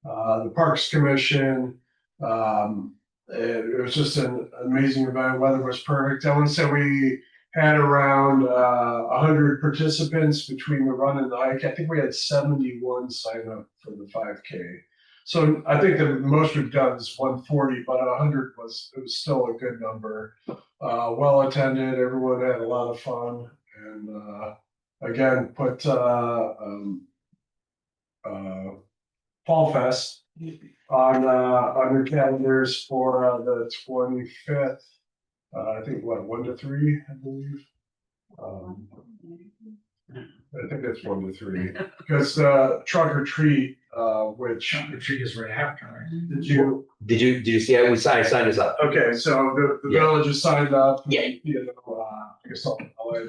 the Parks Commission. It was just an amazing event. Weather was perfect. I want to say we had around 100 participants between the run and the hike. I think we had 71 sign up for the 5K. So I think the most we've done is 140, but 100 was still a good number. Well attended, everyone had a lot of fun, and again put Fall Fest on your calendars for the 25th. I think 1 to 3, I believe. I think it's 1 to 3 because trunk or treat, which Trunk or treat is right after, right? Did you see it? I signed us up. Okay, so the Yeah. village has signed up. Yeah. I guess I'll add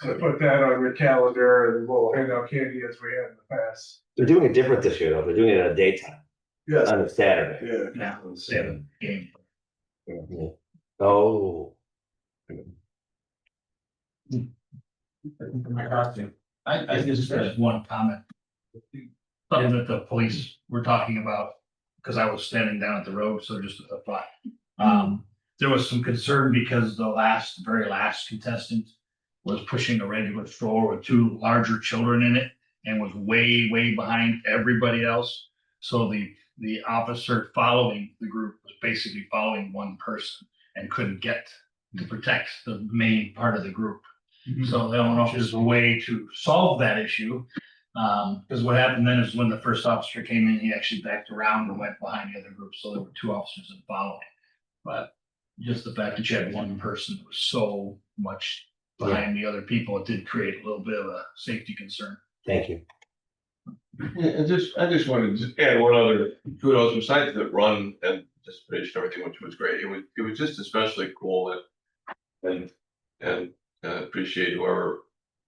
to put that on your calendar, and we'll hand out candy as we have in the past. They're doing it different this year, though. They're doing it in a daytime, Yes. on a Saturday. Yeah. Yeah, seven game. Yeah. Oh. My costume. I just have one comment. Something that the police were talking about, because I was standing down at the road, so just a thought. There was some concern because the very last contestant was pushing a regular stroller with 2 larger children in it and was way, way behind everybody else. So the officer following the group was basically following one person and couldn't get to protect the main part of the group. So I don't know if there's a way to solve that issue. Because what happened then is when the first officer came in, he actually backed around and went behind the other group. So there were 2 officers in following. But just the fact that you had one person that was so much behind the other people, it did create a little bit of a safety concern. Thank you. I just wanted to add one other kudos besides the run and participation, everything, which was great. It was just especially cool and appreciate whoever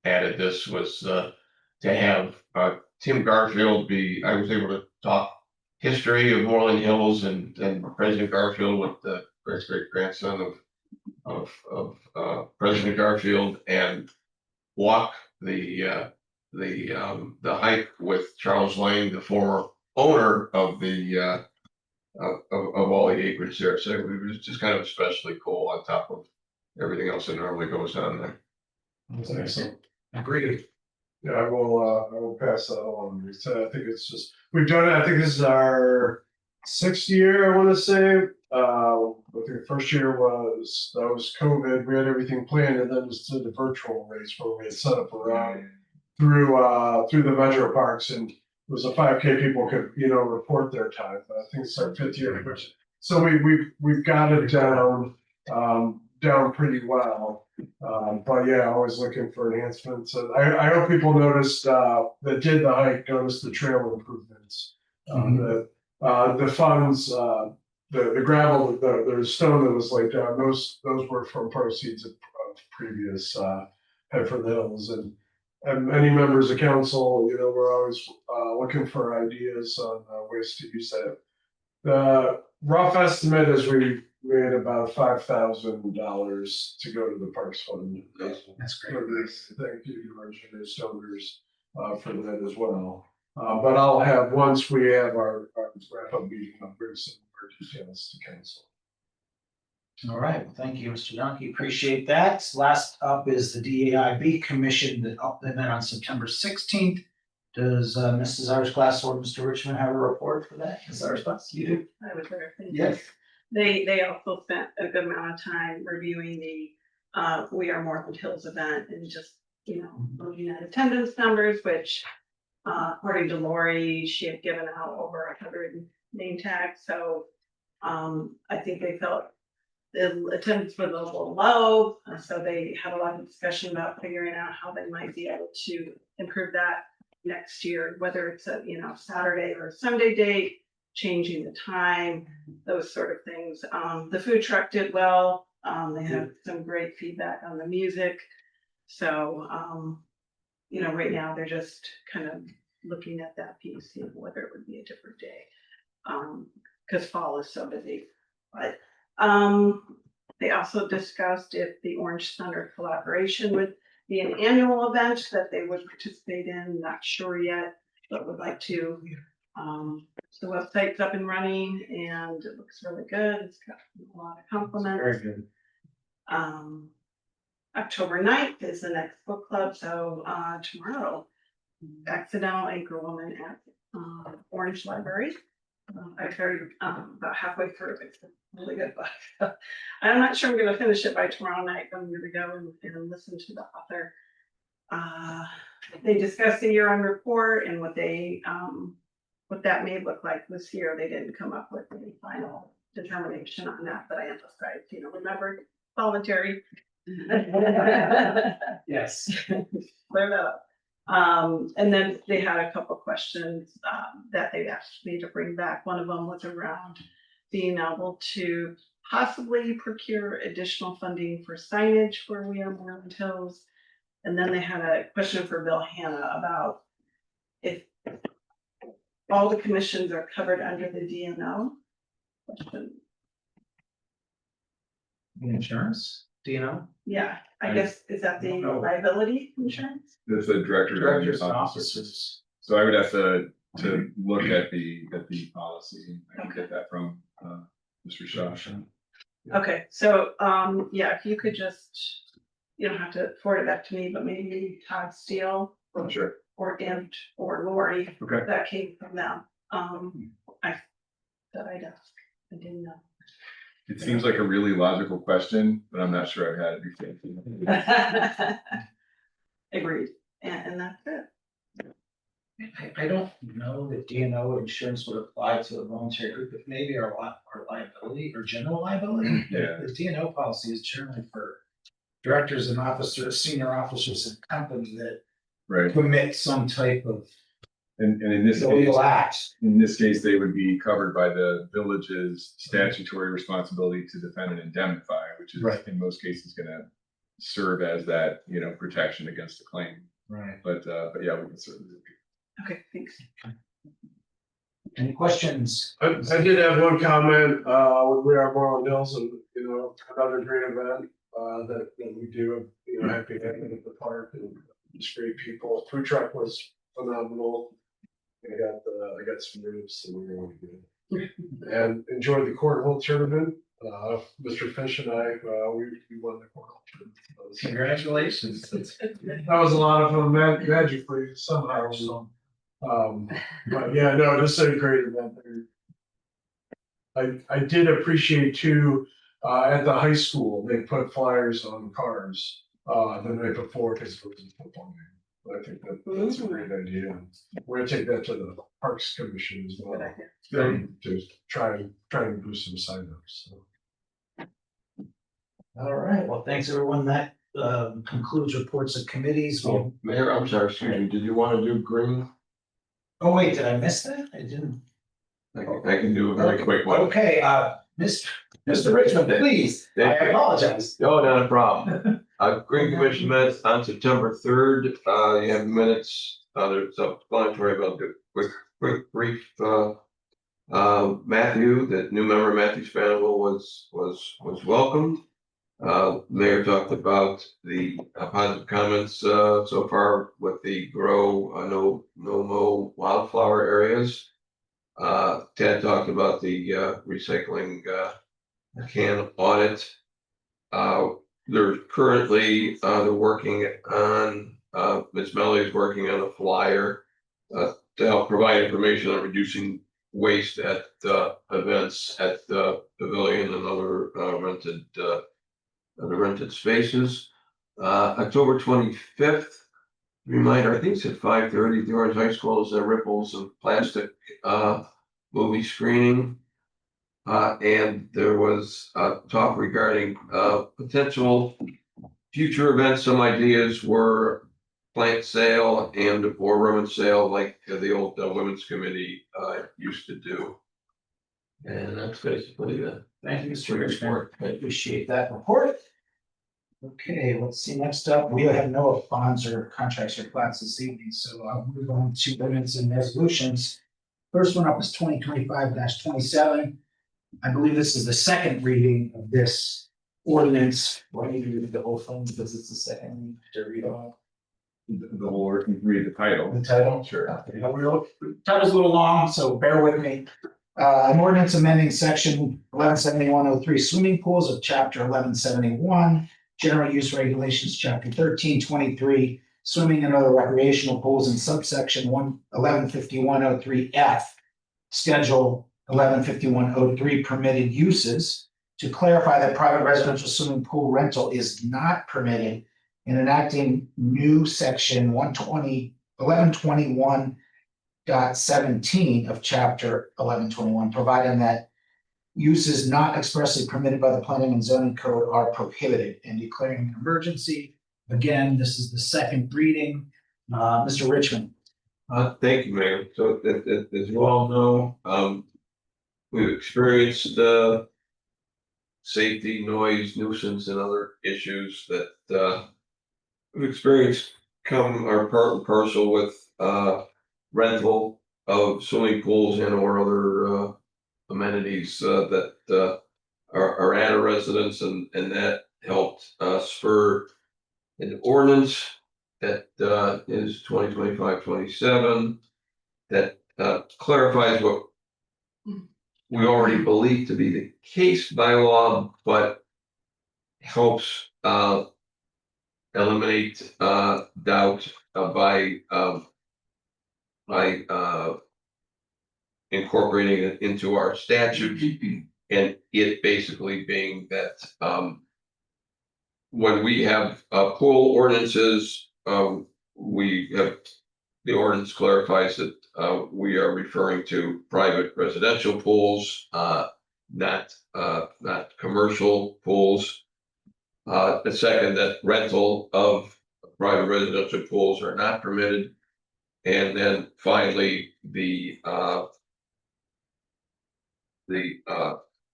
added this was to have Tim Garfield I was able to talk history of Moreland Hills and President Garfield with the great grandson of President Garfield, and walk the hike with Charles Lane, the former owner of of all the acreage there. So it was just kind of especially cool on top of everything else that normally goes on there. That's excellent. Agreed. Yeah, I will pass that on. So I think it's just, we've done it, I think this is our 6th year, I want to say. I think the first year was COVID. We had everything planned, and then just did the virtual race where we had set up around through the metro parks, and it was a 5K. People could report their time. But I think it's our 5th year, so we've got it down pretty well. But yeah, always looking for enhancements. And I hope people noticed that did the hike noticed the trail improvements. The funds, the gravel, the stone that was laid down, those were from proceeds of previous head for the hills. And many members of council, you know, we're always looking for ideas on ways to use that. The rough estimate is we made about $5,000 to go to the Parks Fund. That's great. For this, thank you, George, and his donors for that as well. But I'll have, once we have our wrap-up meeting, I'll bring some more details to council. All right, well, thank you, Mr. Donkey, appreciate that. Last up is the DAIB Commission that met on September 16th. Does Mrs. Glass or Mr. Richmond have a report for that? Mrs. Glass, you do? I was there. Thank you. Yes. They also spent a good amount of time reviewing the We Are Moreland Hills event and just, you know, looking at attendance numbers, which according to Lori, she had given out over 100 name tags. So I think they felt the attendance was a little low. So they had a lot of discussion about figuring out how they might be able to improve that next year, whether it's a, you know, Saturday or Sunday date, changing the time, those sort of things. The food truck did well. They had some great feedback on the music. So, you know, right now they're just kind of looking at that piece, you know, whether it would be a different day. Because fall is so busy. But they also discussed if the Orange Thunder collaboration would be an annual event that they would participate in. Not sure yet, but would like to. The website's up and running and it looks really good. It's got a lot of compliments. Very good. October 9th is the next book club. So tomorrow, Accidental Anchorwoman at Orange Library. I've heard about halfway through. It's a really good book. I'm not sure I'm going to finish it by tomorrow night, but I'm going to go and listen to the author. They discussed the year-end report and what they what that may look like this year. They didn't come up with any final determination on that, but I emphasized, you know, remember, voluntary. Yes. Clear that up. And then they had a couple questions that they asked me to bring back. One of them was around being able to possibly procure additional funding for signage for We Are Moreland Hills. And then they had a question for Bill Hanna about if all the commissions are covered under the DNO. Question. Insurance, do you know? Yeah, I guess, is that the No. liability insurance? There's a director. Directors and officers. So I would have to look at the policy. I can get that from Mr. Shaw. Okay, so, yeah, if you could just, you don't have to forward it back to me, but maybe Todd Steele Sure. or Int or Lori, Okay. that came from them. I'd ask, I didn't know. It seems like a really logical question, but I'm not sure I've had it before. Agreed, and that's it. I don't know that DNO insurance would apply to a voluntary group, but maybe our liability or general liability. Yeah. The DNO policy is generally for directors and officers, senior officers of the company that Right. commit some type of And in this case, illegal act. in this case, they would be covered by the village's statutory responsibility to defend and indemnify, which is Right. in most cases gonna serve as that, you know, protection against a claim. Right. But yeah, we can certainly. Okay, thanks. Any questions? I did have one comment with We Are Moreland Hills, and you know, another great event that we do. You know, happy to have it at the park and just great people. Food truck was phenomenal. I got some ribs and we were really good. And enjoyed the cornhole tournament. Mr. Fish and I, we won the cornhole tournament. Congratulations. That was a lot of fun, magically somehow. So, but yeah, no, this is a great event. I did appreciate too, at the high school, they put flyers on cars the night before because it was a football game. But I think that's a great idea. We're gonna take that to the Parks Commission as well. To try and do some signups. So. All right, well, thanks, everyone. That concludes reports of committees. Oh, Mayor, I'm sorry, excuse me, did you want to do green? Oh, wait, did I miss that? I didn't. I can do a very quick one. Okay, Mr. Richmond, please, I apologize. No, not a problem. Green Commission met on September 3rd. You have minutes, there's a explanatory about the quick brief, Matthew, the new member Matthew Spaniel was welcomed. Mayor talked about the positive comments, so far with the no mow wildflower areas. Ted talked about the, recycling, can audit. They're currently, they're working on, Ms. Melly is working on a flyer to help provide information on reducing waste at events at the pavilion and other rented spaces. October 25th, reminder, I think it's at 5:30, the Orange High School is a Ripples of Plastic movie screening. And there was talk regarding potential future events. Some ideas were plant sale and or women's sale, like the old women's committee used to do. And that's basically the. Thank you, Mr. Richmond. I appreciate that report. Okay, let's see, next up, we have no bonds or contracts or plats this evening, so I'll move on to ordinance and resolutions. First one up is 2025-27. I believe this is the second reading of this ordinance. Well, I need to read the whole thing because it's the second to read all. The whole, or can you read the title? The title? Sure. Okay, title's a little long, so bear with me. An ordinance amending section 117103 swimming pools of chapter 1171, general use regulations, chapter 1323, swimming and other recreational pools in subsection 115103F, schedule 115103 permitted uses to clarify that private residential swimming pool rental is not permitted, in enacting new section 1121.17 of chapter 1121, providing that uses not expressly permitted by the planning and zoning code are prohibited, and declaring an emergency. Again, this is the second reading. Mr. Richmond. Thank you, Mayor. So as you all know, we've experienced safety, noise, nuisance, and other issues that we've experienced come our part and parcel with rental of swimming pools and or other amenities that are at a residence, and that helped spur an ordinance that is 2025-27 that clarifies what we already believe to be the case by law, but helps eliminate doubt by incorporating it into our statute, and it basically being that when we have pool ordinances, we have, the ordinance clarifies that we are referring to private residential pools, not commercial pools. The second, that rental of private residential pools are not permitted. And then finally, the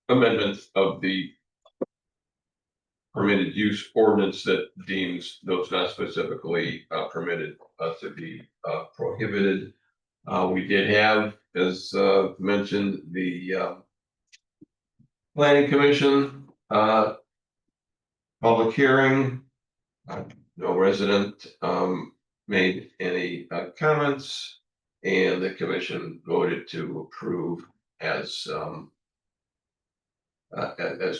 amendment of the permitted use ordinance that deems those not specifically permitted to be prohibited. We did have, as mentioned, the Planning Commission public hearing. No resident made any comments, and the commission voted to approve as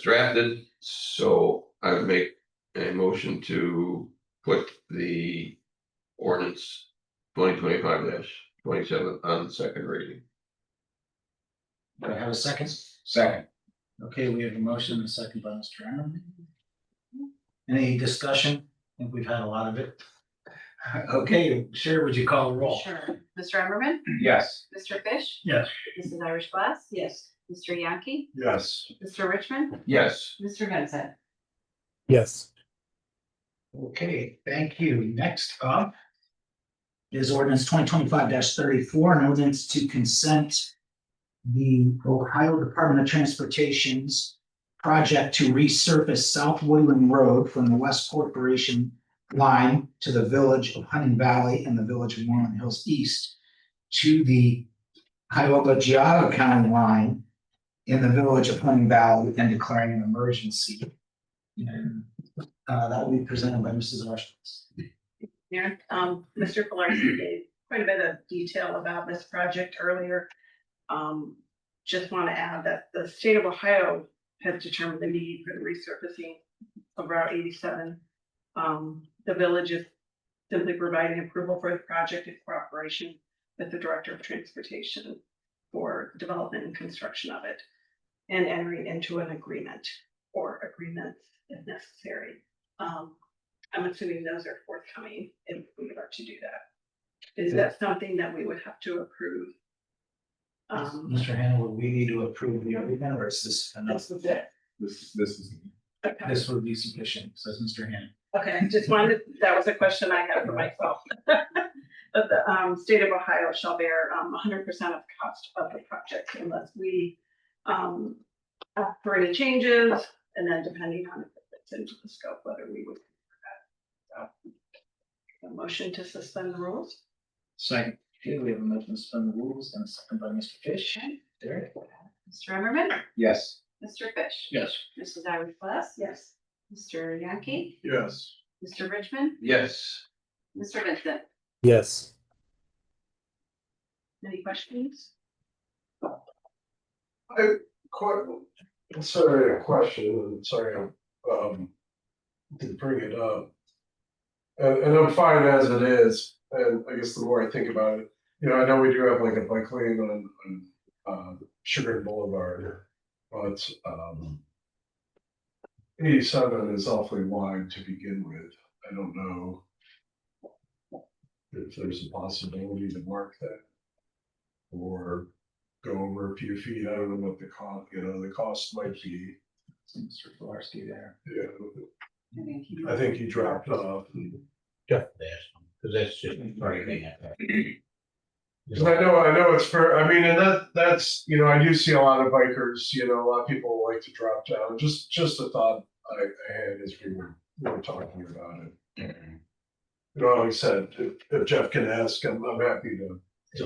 drafted. So I would make a motion to put the ordinance 2025-27 on the second reading. Do I have a second? Second. Okay, we have a motion and a second by Mr. Ammerman. Any discussion? I think we've had a lot of it. Okay, Sherry, would you call the roll? Sure. Mr. Emmerman, Yes. Mr. Fish, Yes. Mrs. Irish Glass, Yes. Mr. Yankee, Yes. Mr. Richmond, Yes. Mr. Vincent. Yes. Okay, thank you. Next up is ordinance 2025-34, an ordinance to consent the Ohio Department of Transportation's project to resurface South Woodland Road from the West Corporation line to the village of Hunting Valley and the village of Moreland Hills East to the Cuyahoga County line in the village of Hunting Valley and declaring an emergency. And that will be presented by Mrs. Archibald. Mayor, Mr. Pilarski gave quite a bit of detail about this project earlier. Just want to add that the state of Ohio has determined the need for the resurfacing of Route 87. The village is simply providing approval for the project in cooperation with the Director of Transportation for development and construction of it, and entering into an agreement or agreements if necessary. I'm assuming those are forthcoming if we are to do that. Is that something that we would have to approve? Mr. Hannah, would we need to approve the agreement or is this enough? This is. Okay. This would be sufficient, says Mr. Hannah. Okay, just wanted, that was a question I had for myself. But the state of Ohio shall bear 100% of the cost of the project unless we ask for any changes, and then depending on if it fits into the scope, whether we would. So, a motion to suspend the rules. Second. Okay, we have a motion to suspend the rules and a second by Mr. Fish. There. Mr. Emmerman, Yes. Mr. Fish. Yes. Mrs. Iris Glass, Yes. Mr. Yankee, Yes. Mr. Richmond, Yes. Mr. Vincent. Yes. Any questions? Sorry, a question, and sorry, to bring it up. And I'm fine as it is, and I guess the more I think about it, I know we do have like a bike lane on Sugar Boulevard, but 87 is awfully wide to begin with. I don't know if there's a possibility to mark that or go over a few feet. I don't know what the cost might be. Mr. Pilarski there. Yeah, I think he dropped off. Jeff, because that's just everything. Because I know it's fair. I mean, and that's I do see a lot of bikers. A lot of people like to drop down. Just a thought I had as we were talking about it. Like I said, if Jeff can ask, I'm happy to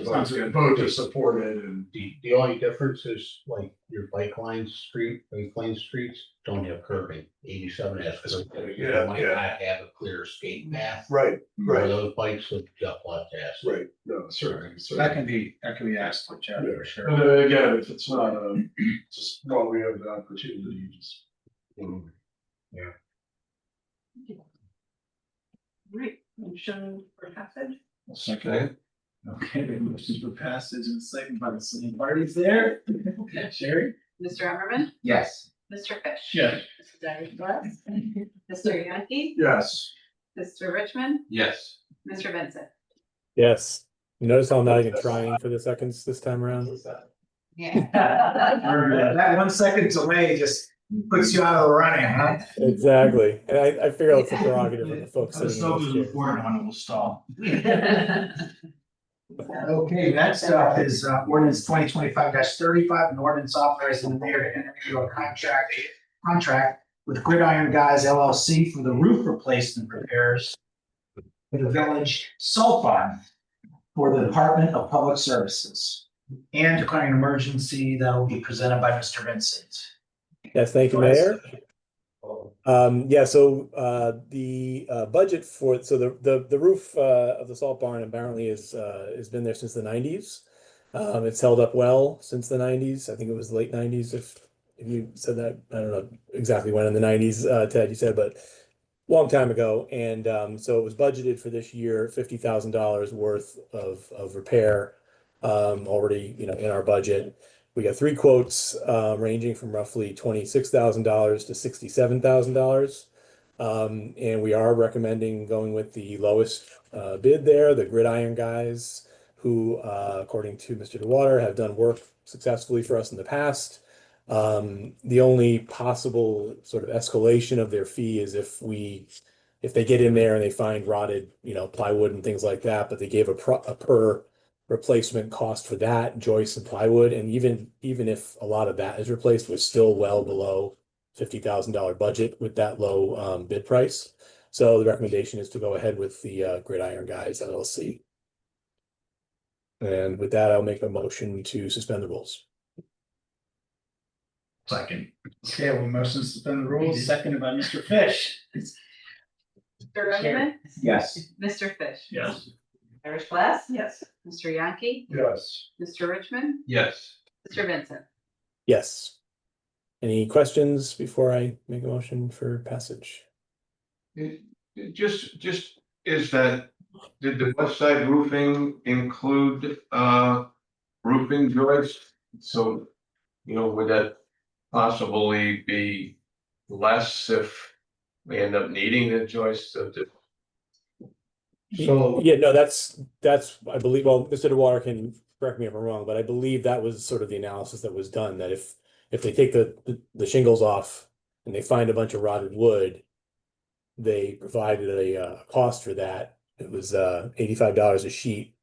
vote to support it. And The only difference is like your bike lane streets don't have curbing. 87 has curbing. You might not have a clear skate path. right, Where those bikes would Jeff left ask. right. No, certainly. That can be asked with Jeff for sure. And then again, if it's not just while we have the opportunity, just. Right, motion for passage. Second. Okay, the motion for passage and second by the same parties there. Sherry? Mr. Emmerman, Yes. Mr. Fish. Yes. Mrs. Iris Glass, Mr. Yankee, Yes. Mr. Richmond, Yes. Mr. Vincent. Yes. You notice how I'm not even trying for the seconds this time around? Yeah. That 1 second delay just puts you out of the running, huh? Exactly. And I figure it's a prerogative of the folks The sitting in stove those is chairs. important when it will stall. Okay, next up is ordinance 2025-35, an ordinance authorizing the mayor to enter into a contract with Gridiron Guys LLC for the roof replacement repairs for the village salt barn for the Department of Public Services and declaring an emergency that will be presented by Mr. Vincent. Yes, thank you, Mayor. So the budget for the roof of the salt barn apparently has been there since the 90s. It's held up well since the 90s. I think it was late 90s. If you said that, I don't know exactly when in the 90s, Ted, you said, but long time ago. And so it was budgeted for this year, $50,000 worth of repair already in our budget. We got 3 quotes ranging from roughly $26,000 to $67,000. And we are recommending going with the lowest bid there, the Gridiron Guys, who, according to Mr. DeWater, have done work successfully for us in the past. The only possible sort of escalation of their fee is if they get in there and they find rotted, plywood and things like that, but they gave a per replacement cost for that, joists and plywood, and even if a lot of that is replaced, we're still well below $50,000 budget with that low bid price. So the recommendation is to go ahead with the Gridiron Guys LLC. And with that, I'll make a motion to suspend the rules. Second. Okay, well, motion to suspend the rules, seconded by Mr. Fish. Mr. Benjamin, Yes. Mr. Fish. Yes. Irish Glass, Yes. Mr. Yankee, Yes. Mr. Richmond, Yes. Mr. Vincent. Yes. Any questions before I make a motion for passage? Just is that, did the west side roofing include roofing joists? So, would that possibly be less if we end up needing the joists of the? So, Yeah, no, that's, I believe, well, Mr. DeWater can correct me if I'm wrong, but I believe that was sort of the analysis that was done, that if they take the shingles off and they find a bunch of rotted wood, they provided a cost for that. It was $85 a sheet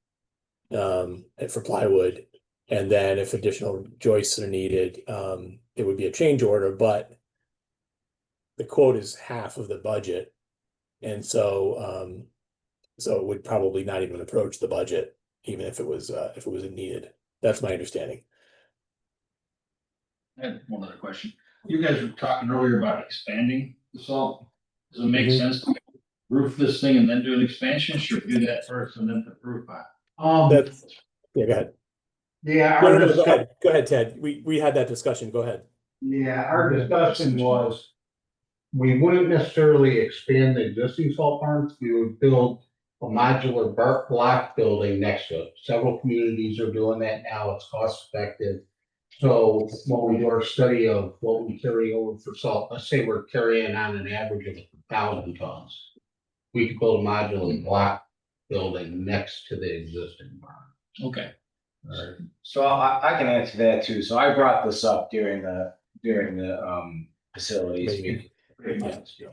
for plywood. And then if additional joists are needed, it would be a change order, but the quote is half of the budget. And so it would probably not even approach the budget, even if it was needed. That's my understanding. I had one other question. You guys were talking earlier about expanding the salt. Does it make Mhm. sense to roof this thing and then do an expansion? Should we do that first and then put the roof on? Yeah, go ahead. yeah, No, go ahead. Go ahead, Ted. We had that discussion. Go ahead. Yeah, our discussion was, we wouldn't necessarily expand the existing salt barns, we would build a modular block building next to it. Several communities are doing that now, it's cost effective. So when we do our study of what we carry over for salt, let's say we're carrying on an average of 1,000 tons. We could build a modular block building next to the existing barn. Okay. So I can answer that too. So I brought this up during the facilities meeting.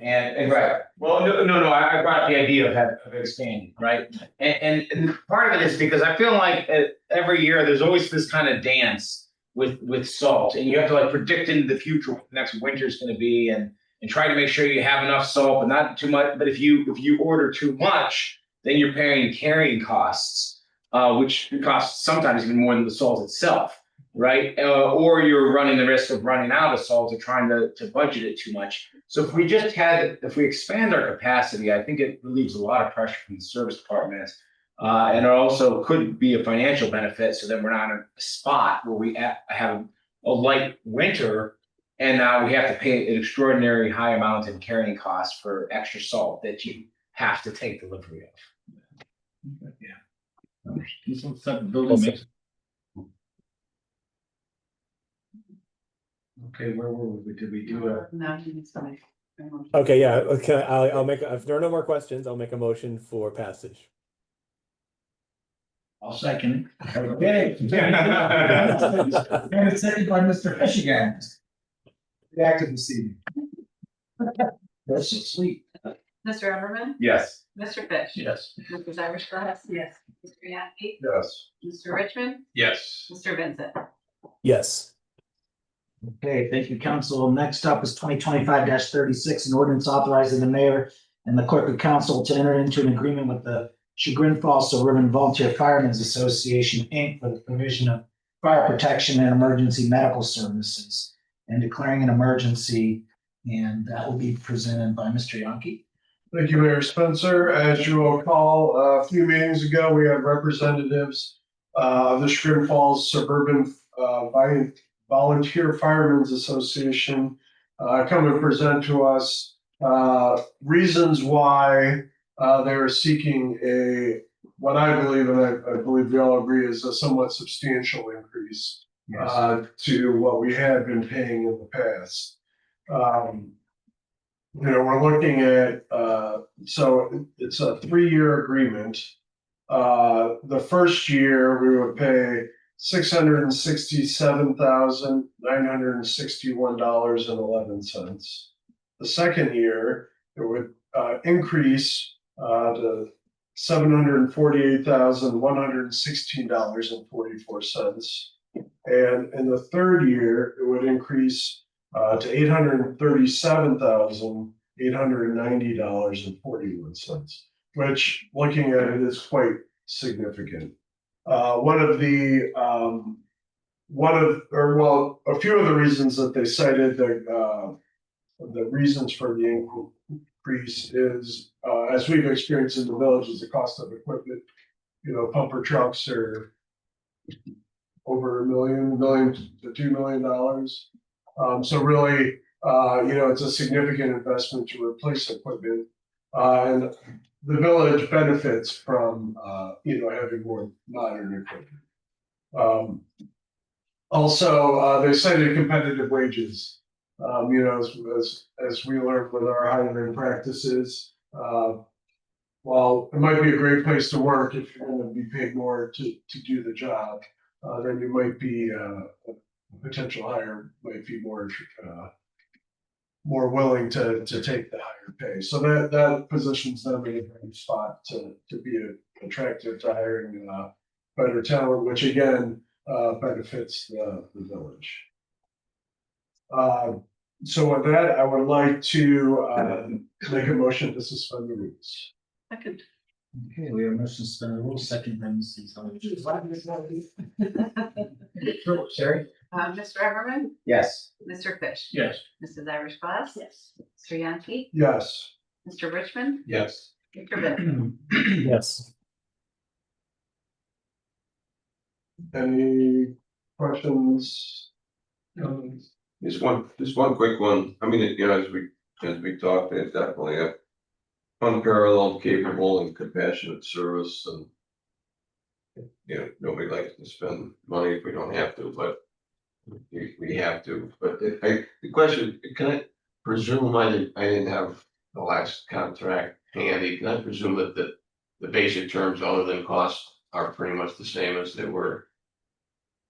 And right, well, no, I brought up the idea of expanding, right? And part of it is because I feel like every year there's always this kind of dance with salt, and you have to like predict into the future what the next winter is going to be, and try to make sure you have enough salt, but not too much. But if you order too much, then you're paying carrying costs, which costs sometimes even more than the salt itself, right? Or you're running the risk of running out of salt or trying to budget it too much. So if we expand our capacity, I think it relieves a lot of pressure from the service department. And it also could be a financial benefit, so that we're not in a spot where we have a light winter and now we have to pay an extraordinary high amount in carrying costs for extra salt that you have to take delivery of. Yeah. This type of building makes. Okay, where were we? Did we do a? No, it's fine. Okay, yeah. Okay, I'll make. If there are no more questions, I'll make a motion for passage. I'll second it. Okay. And it's seconded by Mr. Fish again. Active this evening. That's sweet. Mr. Everman, Yes. Mr. Fish. Yes. Mrs. Irish Glass, yes. Mr. Yankee, Yes. Mr. Richmond, Yes. Mr. Vincent. Yes. Okay, thank you, council. Next up is 2025-36, an ordinance authorizing the mayor and the clerk of council to enter into an agreement with the Chagrin Falls Suburban Volunteer Firemen's Association, Inc. for the provision of fire protection and emergency medical services and declaring an emergency, and that will be presented by Mr. Yankee. Thank you, Mayor Spencer. As you will recall, a few meetings ago, we had representatives of the Chagrin Falls Suburban Volunteer Firemen's Association come and present to us reasons why they are seeking what I believe, and I believe we all agree, is a somewhat substantial increase to what we had been paying in the past. We're looking at, so it's a 3-year agreement. The first year we would pay $667,961.11. The second year it would increase to $748,116.44. And in the third year, it would increase to $837,890.41, which, looking at it, is quite significant. A few of the reasons that they cited, the reasons for the increase is, as we've experienced in the village, is the cost of equipment. Pumper trucks are over $1 million to $2 million. So really, it's a significant investment to replace equipment. And the village benefits from, having more modern equipment. Also, they cited competitive wages. As we learned with our hiring practices, while it might be a great place to work, if you're going to be paid more to do the job, then you might be a potential hire might be more willing to take the higher pay. So that positions them in a great spot to be attractive to hiring better talent, which again benefits the village. So with that, I would like to make a motion to suspend the rules. Second. Okay, we have a motion to suspend the rules, second by Mrs. Sherry? Mr. Everman, Yes. Mr. Fish. Yes. Mrs. Irish Glass. Yes. Mr. Yankee, Yes. Mr. Richmond, Yes. Mr. Vincent. Yes. Any questions? Just one quick one. I mean, as we talked, they definitely have unparalleled, capable and compassionate service, and nobody likes to spend money if we don't have to, but we have to. But the question, can I presume I didn't have the last contract handy? Can I presume that the basic terms other than cost are pretty much the same as they were?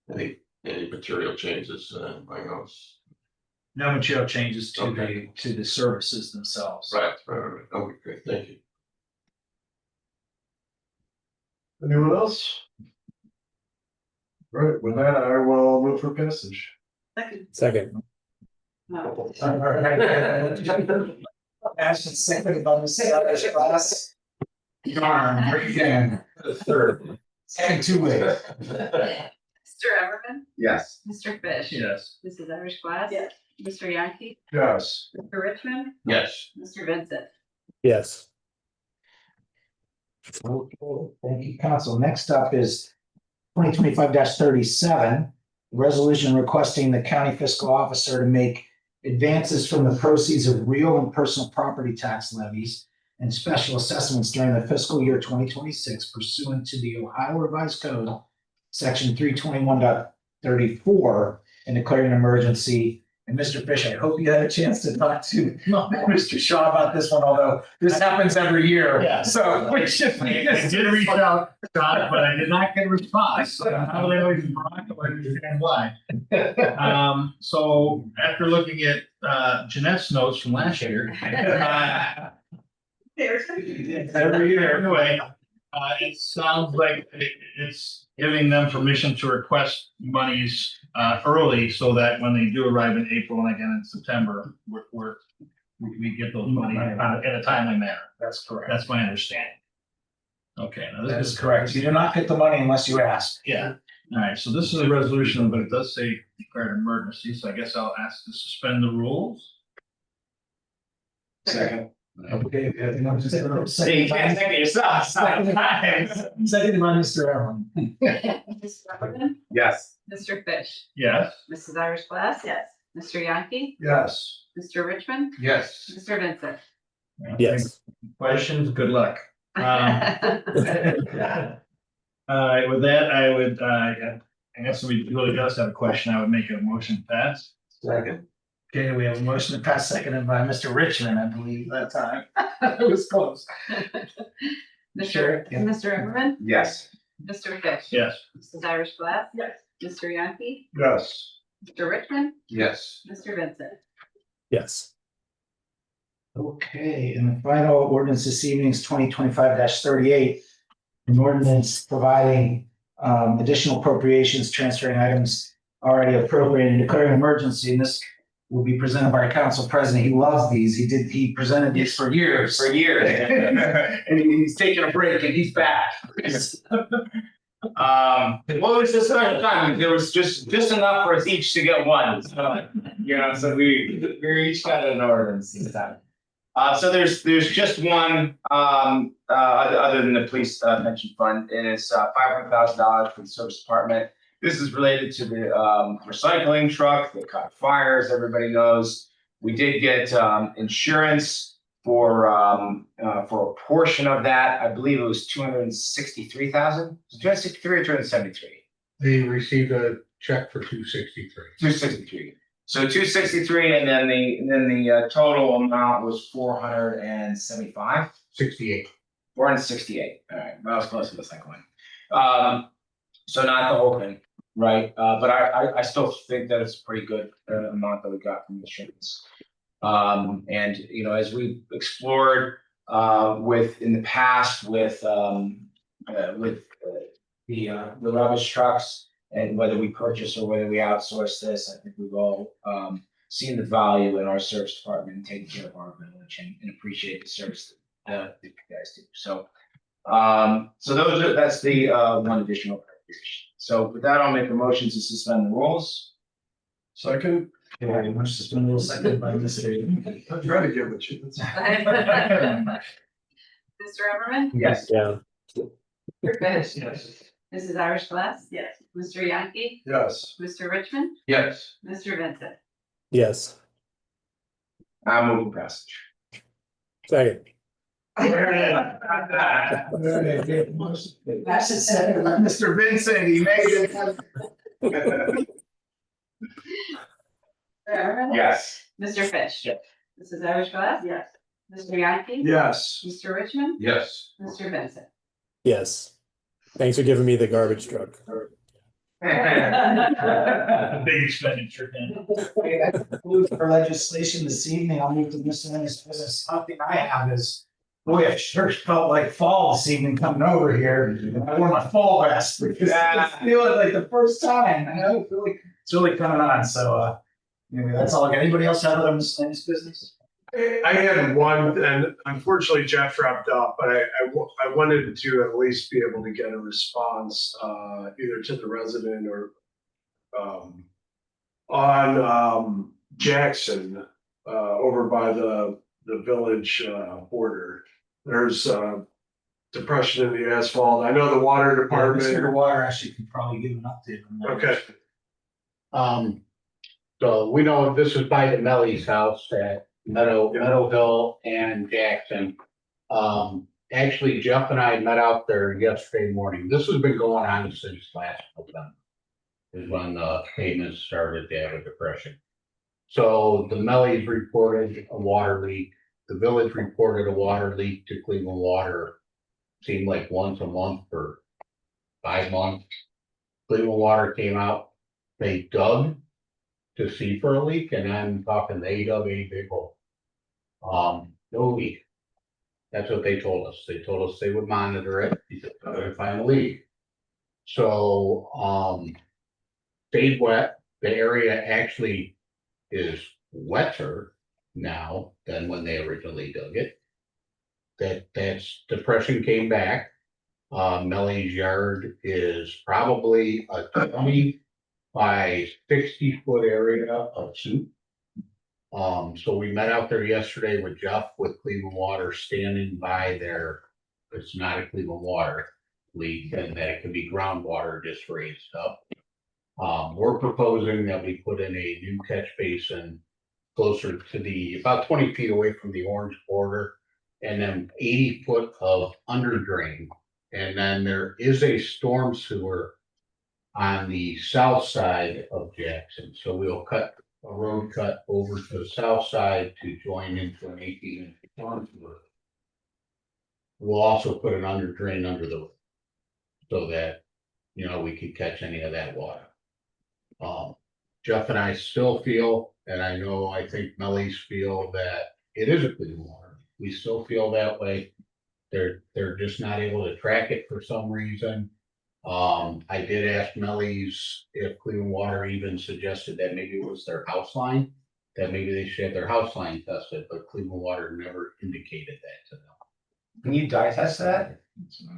Any material changes? My house. No material changes to Okay. the services themselves. Right. Okay, great. Thank you. Anyone else? Right, with that, I will move for passage. Second. No. All right. Ashton, second by Mrs. Irish Glass. Darn, break again. Third. Second two ways. Mr. Everman, Yes. Mr. Fish. Yes. Mrs. Irish Glass. Yes. Mr. Yankee, Yes. Mr. Richmond, Yes. Mr. Vincent. Yes. Okay, thank you, council. Next up is 2025-37, resolution requesting the county fiscal officer to make advances from the proceeds of real and personal property tax levies and special assessments during the fiscal year 2026 pursuant to the Ohio Revised Code, section 321.34, and declaring an emergency. And Mr. Fish, I hope you had a chance to talk to Mr. Shaw about this one, although this happens every year. Yeah. So we should. I did reach out, Scott, but I did not get a response. How they always I understand why. So after looking at Jeanette's notes from last year, every year anyway, it sounds like it's giving them permission to request monies early so that when they do arrive in April and again in September, we get those money in a timely manner. That's correct. That's my understanding. Okay, now That this is is correct. You do not get the money unless you ask. Yeah, all right, so this is a resolution, but it does say declared emergency, so I guess I'll ask to suspend the rules. Second. Okay. You can't think of yourself. Second by Mr. Allen. Mr. Everman, Yes. Mr. Fish, Yes. Mrs. Irish Glass. Yes. Mr. Yankee, Yes. Mr. Richmond, Yes. Mr. Vincent. Yes. Questions, good luck. All right, with that, I would, I guess we really does have a question, I would make a motion to pass. Second. Okay, we have a motion to pass seconded by Mr. Richmond, I believe that time. It was close. Sure, yeah. Mr. Everman, Yes. Mr. Fish. Yes. Mrs. Irish Glass. Yes. Mr. Yankee, Yes. Mr. Richmond, Yes. Mr. Vincent. Yes. Okay, and the final ordinance this evening is 2025-38. An ordinance providing additional appropriations, transferring items already appropriated and declaring an emergency. And this will be presented by our council president. He loves these. He presented these for years. For years. And he's taking a break and he's back. What was this other time? There was just enough for us each to get one, so, so we each got an ordinance this time. So there's just one, other than the police pension fund, and it's $500,000 for the service department. This is related to the recycling truck that caught fires. Everybody knows we did get insurance for a portion of that. I believe it was $263,000. Was it 263 or 273? They received a check for 263. 263. So 263, and then the total amount was 475. 68. 468. All right, that was close to the second one. So not the whole thing, right? But I still think that it's a pretty good amount that we got from insurance. And as we explored in the past with the rubbish trucks, and whether we purchase or whether we outsource this, I think we've all seen the value in our service department and taking care of our village and appreciate the service that you guys do. So, that's the one additional appropriation. So with that, I'll make a motion to suspend the rules. Second, Very much suspended, seconded by Mr. I'm trying to get with you. Mr. Everman? Yes. Yeah. Mr. Fish? Yes. Mrs. Irish Glass? Yes. Mr. Yankee? Yes. Mr. Richmond? Yes. Mr. Vincent? Yes. I'm moving passage. Second. That's it, second by Mr. Vincent, he made it. Mr. Everman? Yes. Mr. Fish? Yes. Mrs. Irish Glass? Yes. Mr. Yankee? Yes. Mr. Richmond? Yes. Mr. Vincent? Yes. Thanks for giving me the garbage truck. Big expenditure. Okay, that concludes our legislation this evening. I'll move to miscellaneous business. Something I have is, boy, it sure felt like fall this evening coming over here. And I wore my fall vest because I feel it like the first time. I know, I feel like it's really coming on. So, anyway, that's all I got. Anybody else have other miscellaneous business? I had one, and unfortunately Jeff wrapped up, but I wanted to at least be able to get a response, either to the resident or on Jackson, over by the village border. There's depression in the asphalt. I know the water department. Mr. Water actually can probably give an update on that. Okay. So we know this is by the Melly's house at Meadowville and Jackson. Actually, Jeff and I met out there yesterday morning. This has been going on since last November, is when the payments started to have a depression. So the Melly's reported a water leak. The village reported a water leak to Cleveland Water. Seemed like once a month for 5 months. Cleveland Water came out. They dug to see for a leak, and I'm talking they dug a big hole. No leak. That's what they told us. They told us they would monitor it to find a leak. So stayed wet. The area actually is wetter now than when they originally dug it. That's depression came back. Melly's yard is probably a 20 by 60-foot area of soup. So we met out there yesterday with Jeff with Cleveland Water standing by there. It's not a Cleveland Water leak, and that it can be groundwater just raised up. We're proposing that we put in a new catch basin closer to about 20 feet away from the orange border, and then 80 foot of under drain. And then there is a storm sewer on the south side of Jackson. So we'll cut a road cut over to the south side to join into an 18-inch storm sewer. We'll also put an under drain under the road so that, we could catch any of that water. Jeff and I still feel, and I think Melly's feel, that it is a clean water. We still feel that way. They're just not able to track it for some reason. I did ask Melly's if Cleveland Water even suggested that maybe it was their house line that maybe they should have their house line tested, but Cleveland Water never indicated that to them. Can you die test that?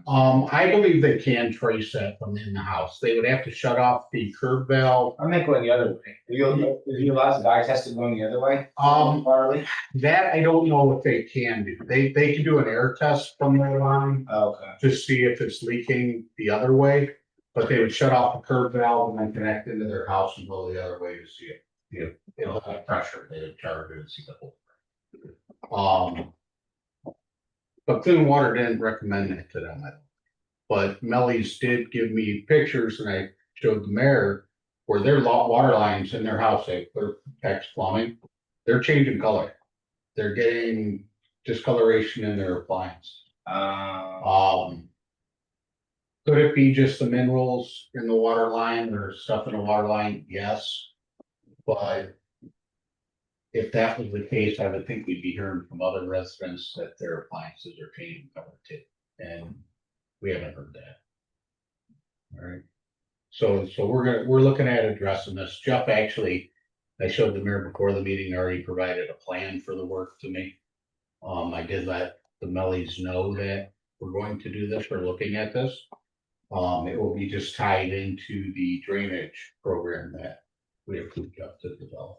I believe they can trace that from in the house. They would have to shut off the curb valve. I meant going the other way. Are you allowed to die test it going the other way? Barley? That I don't know if they can do. They can do an air test from their line Okay. to see if it's leaking the other way. But they would shut off the curb valve and then connect into their house and go the other way to see it. It'll have pressure. They would charge it and see the whole. But Clean Water didn't recommend that to them. But Melly's did give me pictures, and I showed the mayor where their water lines in their house, they put PEX plumbing, they're changing color. They're getting discoloration in their appliance. Could it be just the minerals in the water line or stuff in the water line? Yes. But if that was the case, I would think we'd be hearing from other residents that their appliances are changing color too. And we haven't heard that. All right. So we're looking at addressing this. Jeff, actually, I showed the mayor before the meeting, already provided a plan for the work to me. I did let the Mellies know that we're going to do this, we're looking at this. It will be just tied into the drainage program that we approved Jeff to develop.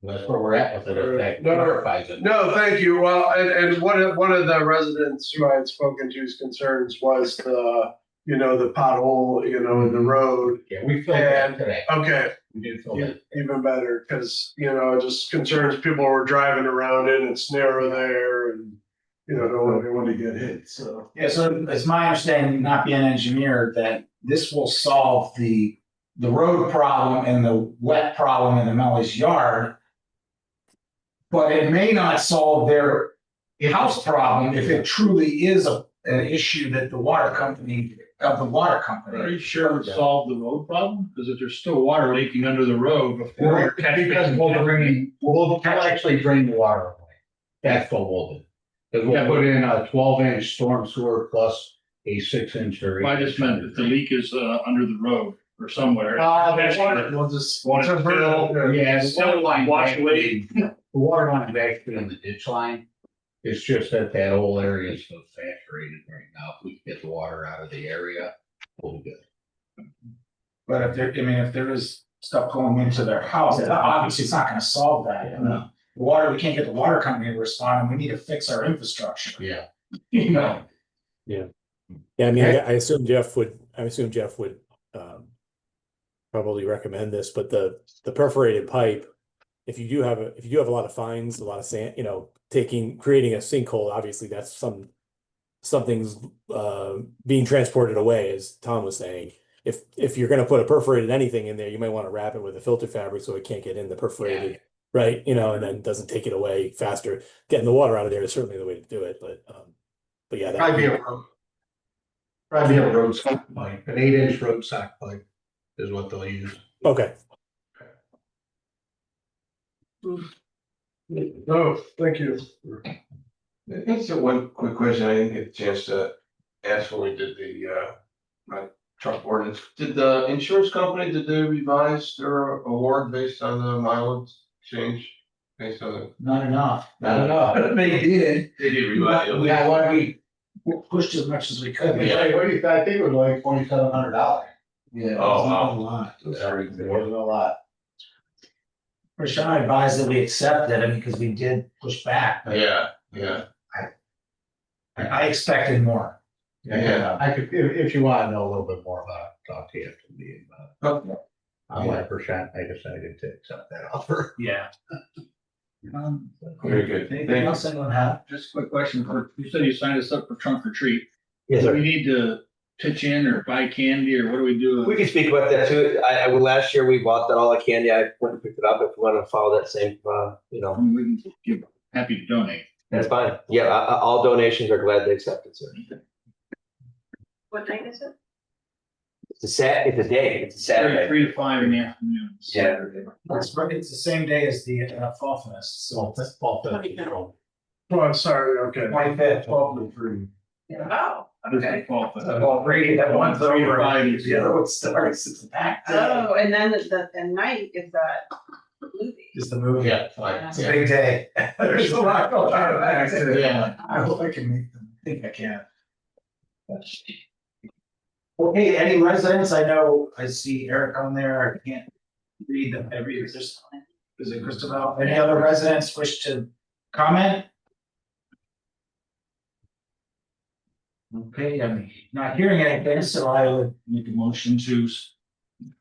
That's where we're at with it, if that clarifies it. No, thank you. Well, and one of the residents who I had spoken to's concerns was the pothole, in the road. Yeah, we filled that today. Okay. We did fill that. Even better, because, it just concerns people were driving around it, and it's narrow there, and, don't want anyone to get hit, so. Yeah, so it's my understanding, not being an engineer, that this will solve the road problem and the wet problem in the Melly's yard. But it may not solve their house problem if it truly is an issue that the water company. Are you sure it solved the road problem? Because if there's still water leaking under the road before your catch basin. We'll actually drain the water away. That's what we'll do. Because we'll put in a 12-inch storm sewer plus a 6-inch or. I just meant if the leak is under the road or somewhere. We'll just. Want it still, Yeah, the still water line wash away. The water line is actually in the ditch line. It's just that whole area is so saturated right now. If we can get the water out of the area, we'll be good. But if there is stuff going into their house, obviously it's not gonna solve that. The water, we can't get the water company to respond, and we need to fix our infrastructure. Yeah. Yeah, I mean, I assume Jeff would probably recommend this, but the perforated pipe, if you do have a lot of fines, a lot of sand, creating a sinkhole, obviously that's something's being transported away, as Tom was saying. If you're gonna put a perforated anything in there, you might want to wrap it with a filter fabric so it can't get in the perforated, right? And then doesn't take it away faster. Getting the water out of there is certainly the way to do it, but yeah. Probably a road sock pipe, an 8-inch road sock pipe is what they'll use. Okay. No, thank you. That's one quick question I didn't get a chance to ask when we did the truck ordinance. Did the insurance company, did they revise their award based on the mileage change? Based on the. Not enough. Not enough. They did. They did revise it. We pushed as much as we could. I think it was like $2,700. Yeah. Oh, wow. A lot. It wasn't a lot. Rashawn advised that we accepted it because we did push back. But Yeah. I expected more. Yeah. I could, if you want to know a little bit more about it, talk to you after the meeting. Okay. I'm 100%. I decided to accept that offer. Yeah. Very good. Anything else anyone have? Just a quick question you said you signed us up for trunk or treat. Yes, Do sir. we need to pitch in or buy candy or what do we do? We can speak about that too. Last year we bought all the candy. I went and picked it up. If you want to follow that same, We can give, happy to donate. that's fine. Yeah, all donations are gladly accepted, sir. What night is it? It's a day. It's a Saturday. 3 to 5 in the afternoon. Saturday. It's the same day as the Fall Fest, so That's fall festival. Oh, I'm sorry, okay. 25th, 12 to 3. Oh, okay. Well, Brady, that one's over, 3 to 5. the other one starts, it's a packed day. Oh, and then the night is that Is the movie. Yeah. It's a big day. There's a lot going on. Yeah. I hope I can make them. I think I can. Okay, any residents? I know I see Eric on there. I can't read them. Is it Christabel? Any other residents wish to comment? Okay, I'm not hearing anything, so I would make a motion to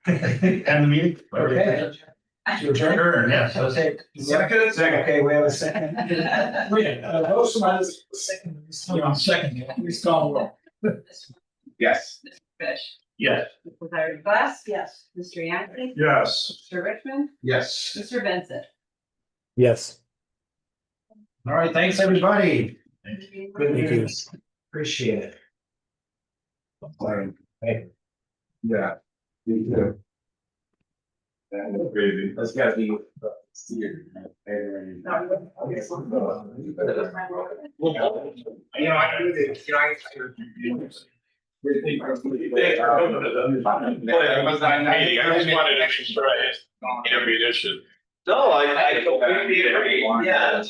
end the meeting. Okay. To adjourn? Yes. Okay. Second. Okay, we have a second. Most of us, second. Second, please call the roll. Yes. Mr. Fish. Yes. Mrs. Irish Glass. Yes. Mr. Yankee. Yes. Mr. Richmond. Yes. Mr. Vincent. Yes. All right, thanks, everybody. Thank you. Good Thank you. news. Appreciate it. Hey, Yeah. Me too. Crazy. that's gotta be. No, I completely agree. Yeah,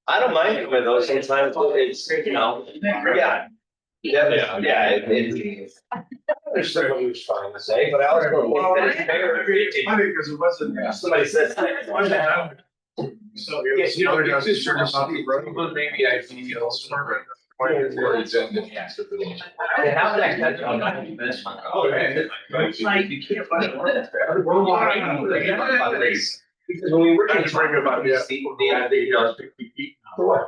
I don't mind doing those sometimes, but it's, you know, yeah. There's certainly was trying to say, but I also think that it's fair. Funny, because it wasn't. Somebody says. So, yes, you know, it's just sort of something, maybe I feel sort of. How did I catch on that? Oh, man. Like, you can't find it. We're watching. Because when we were trying to bring about this, the, for what?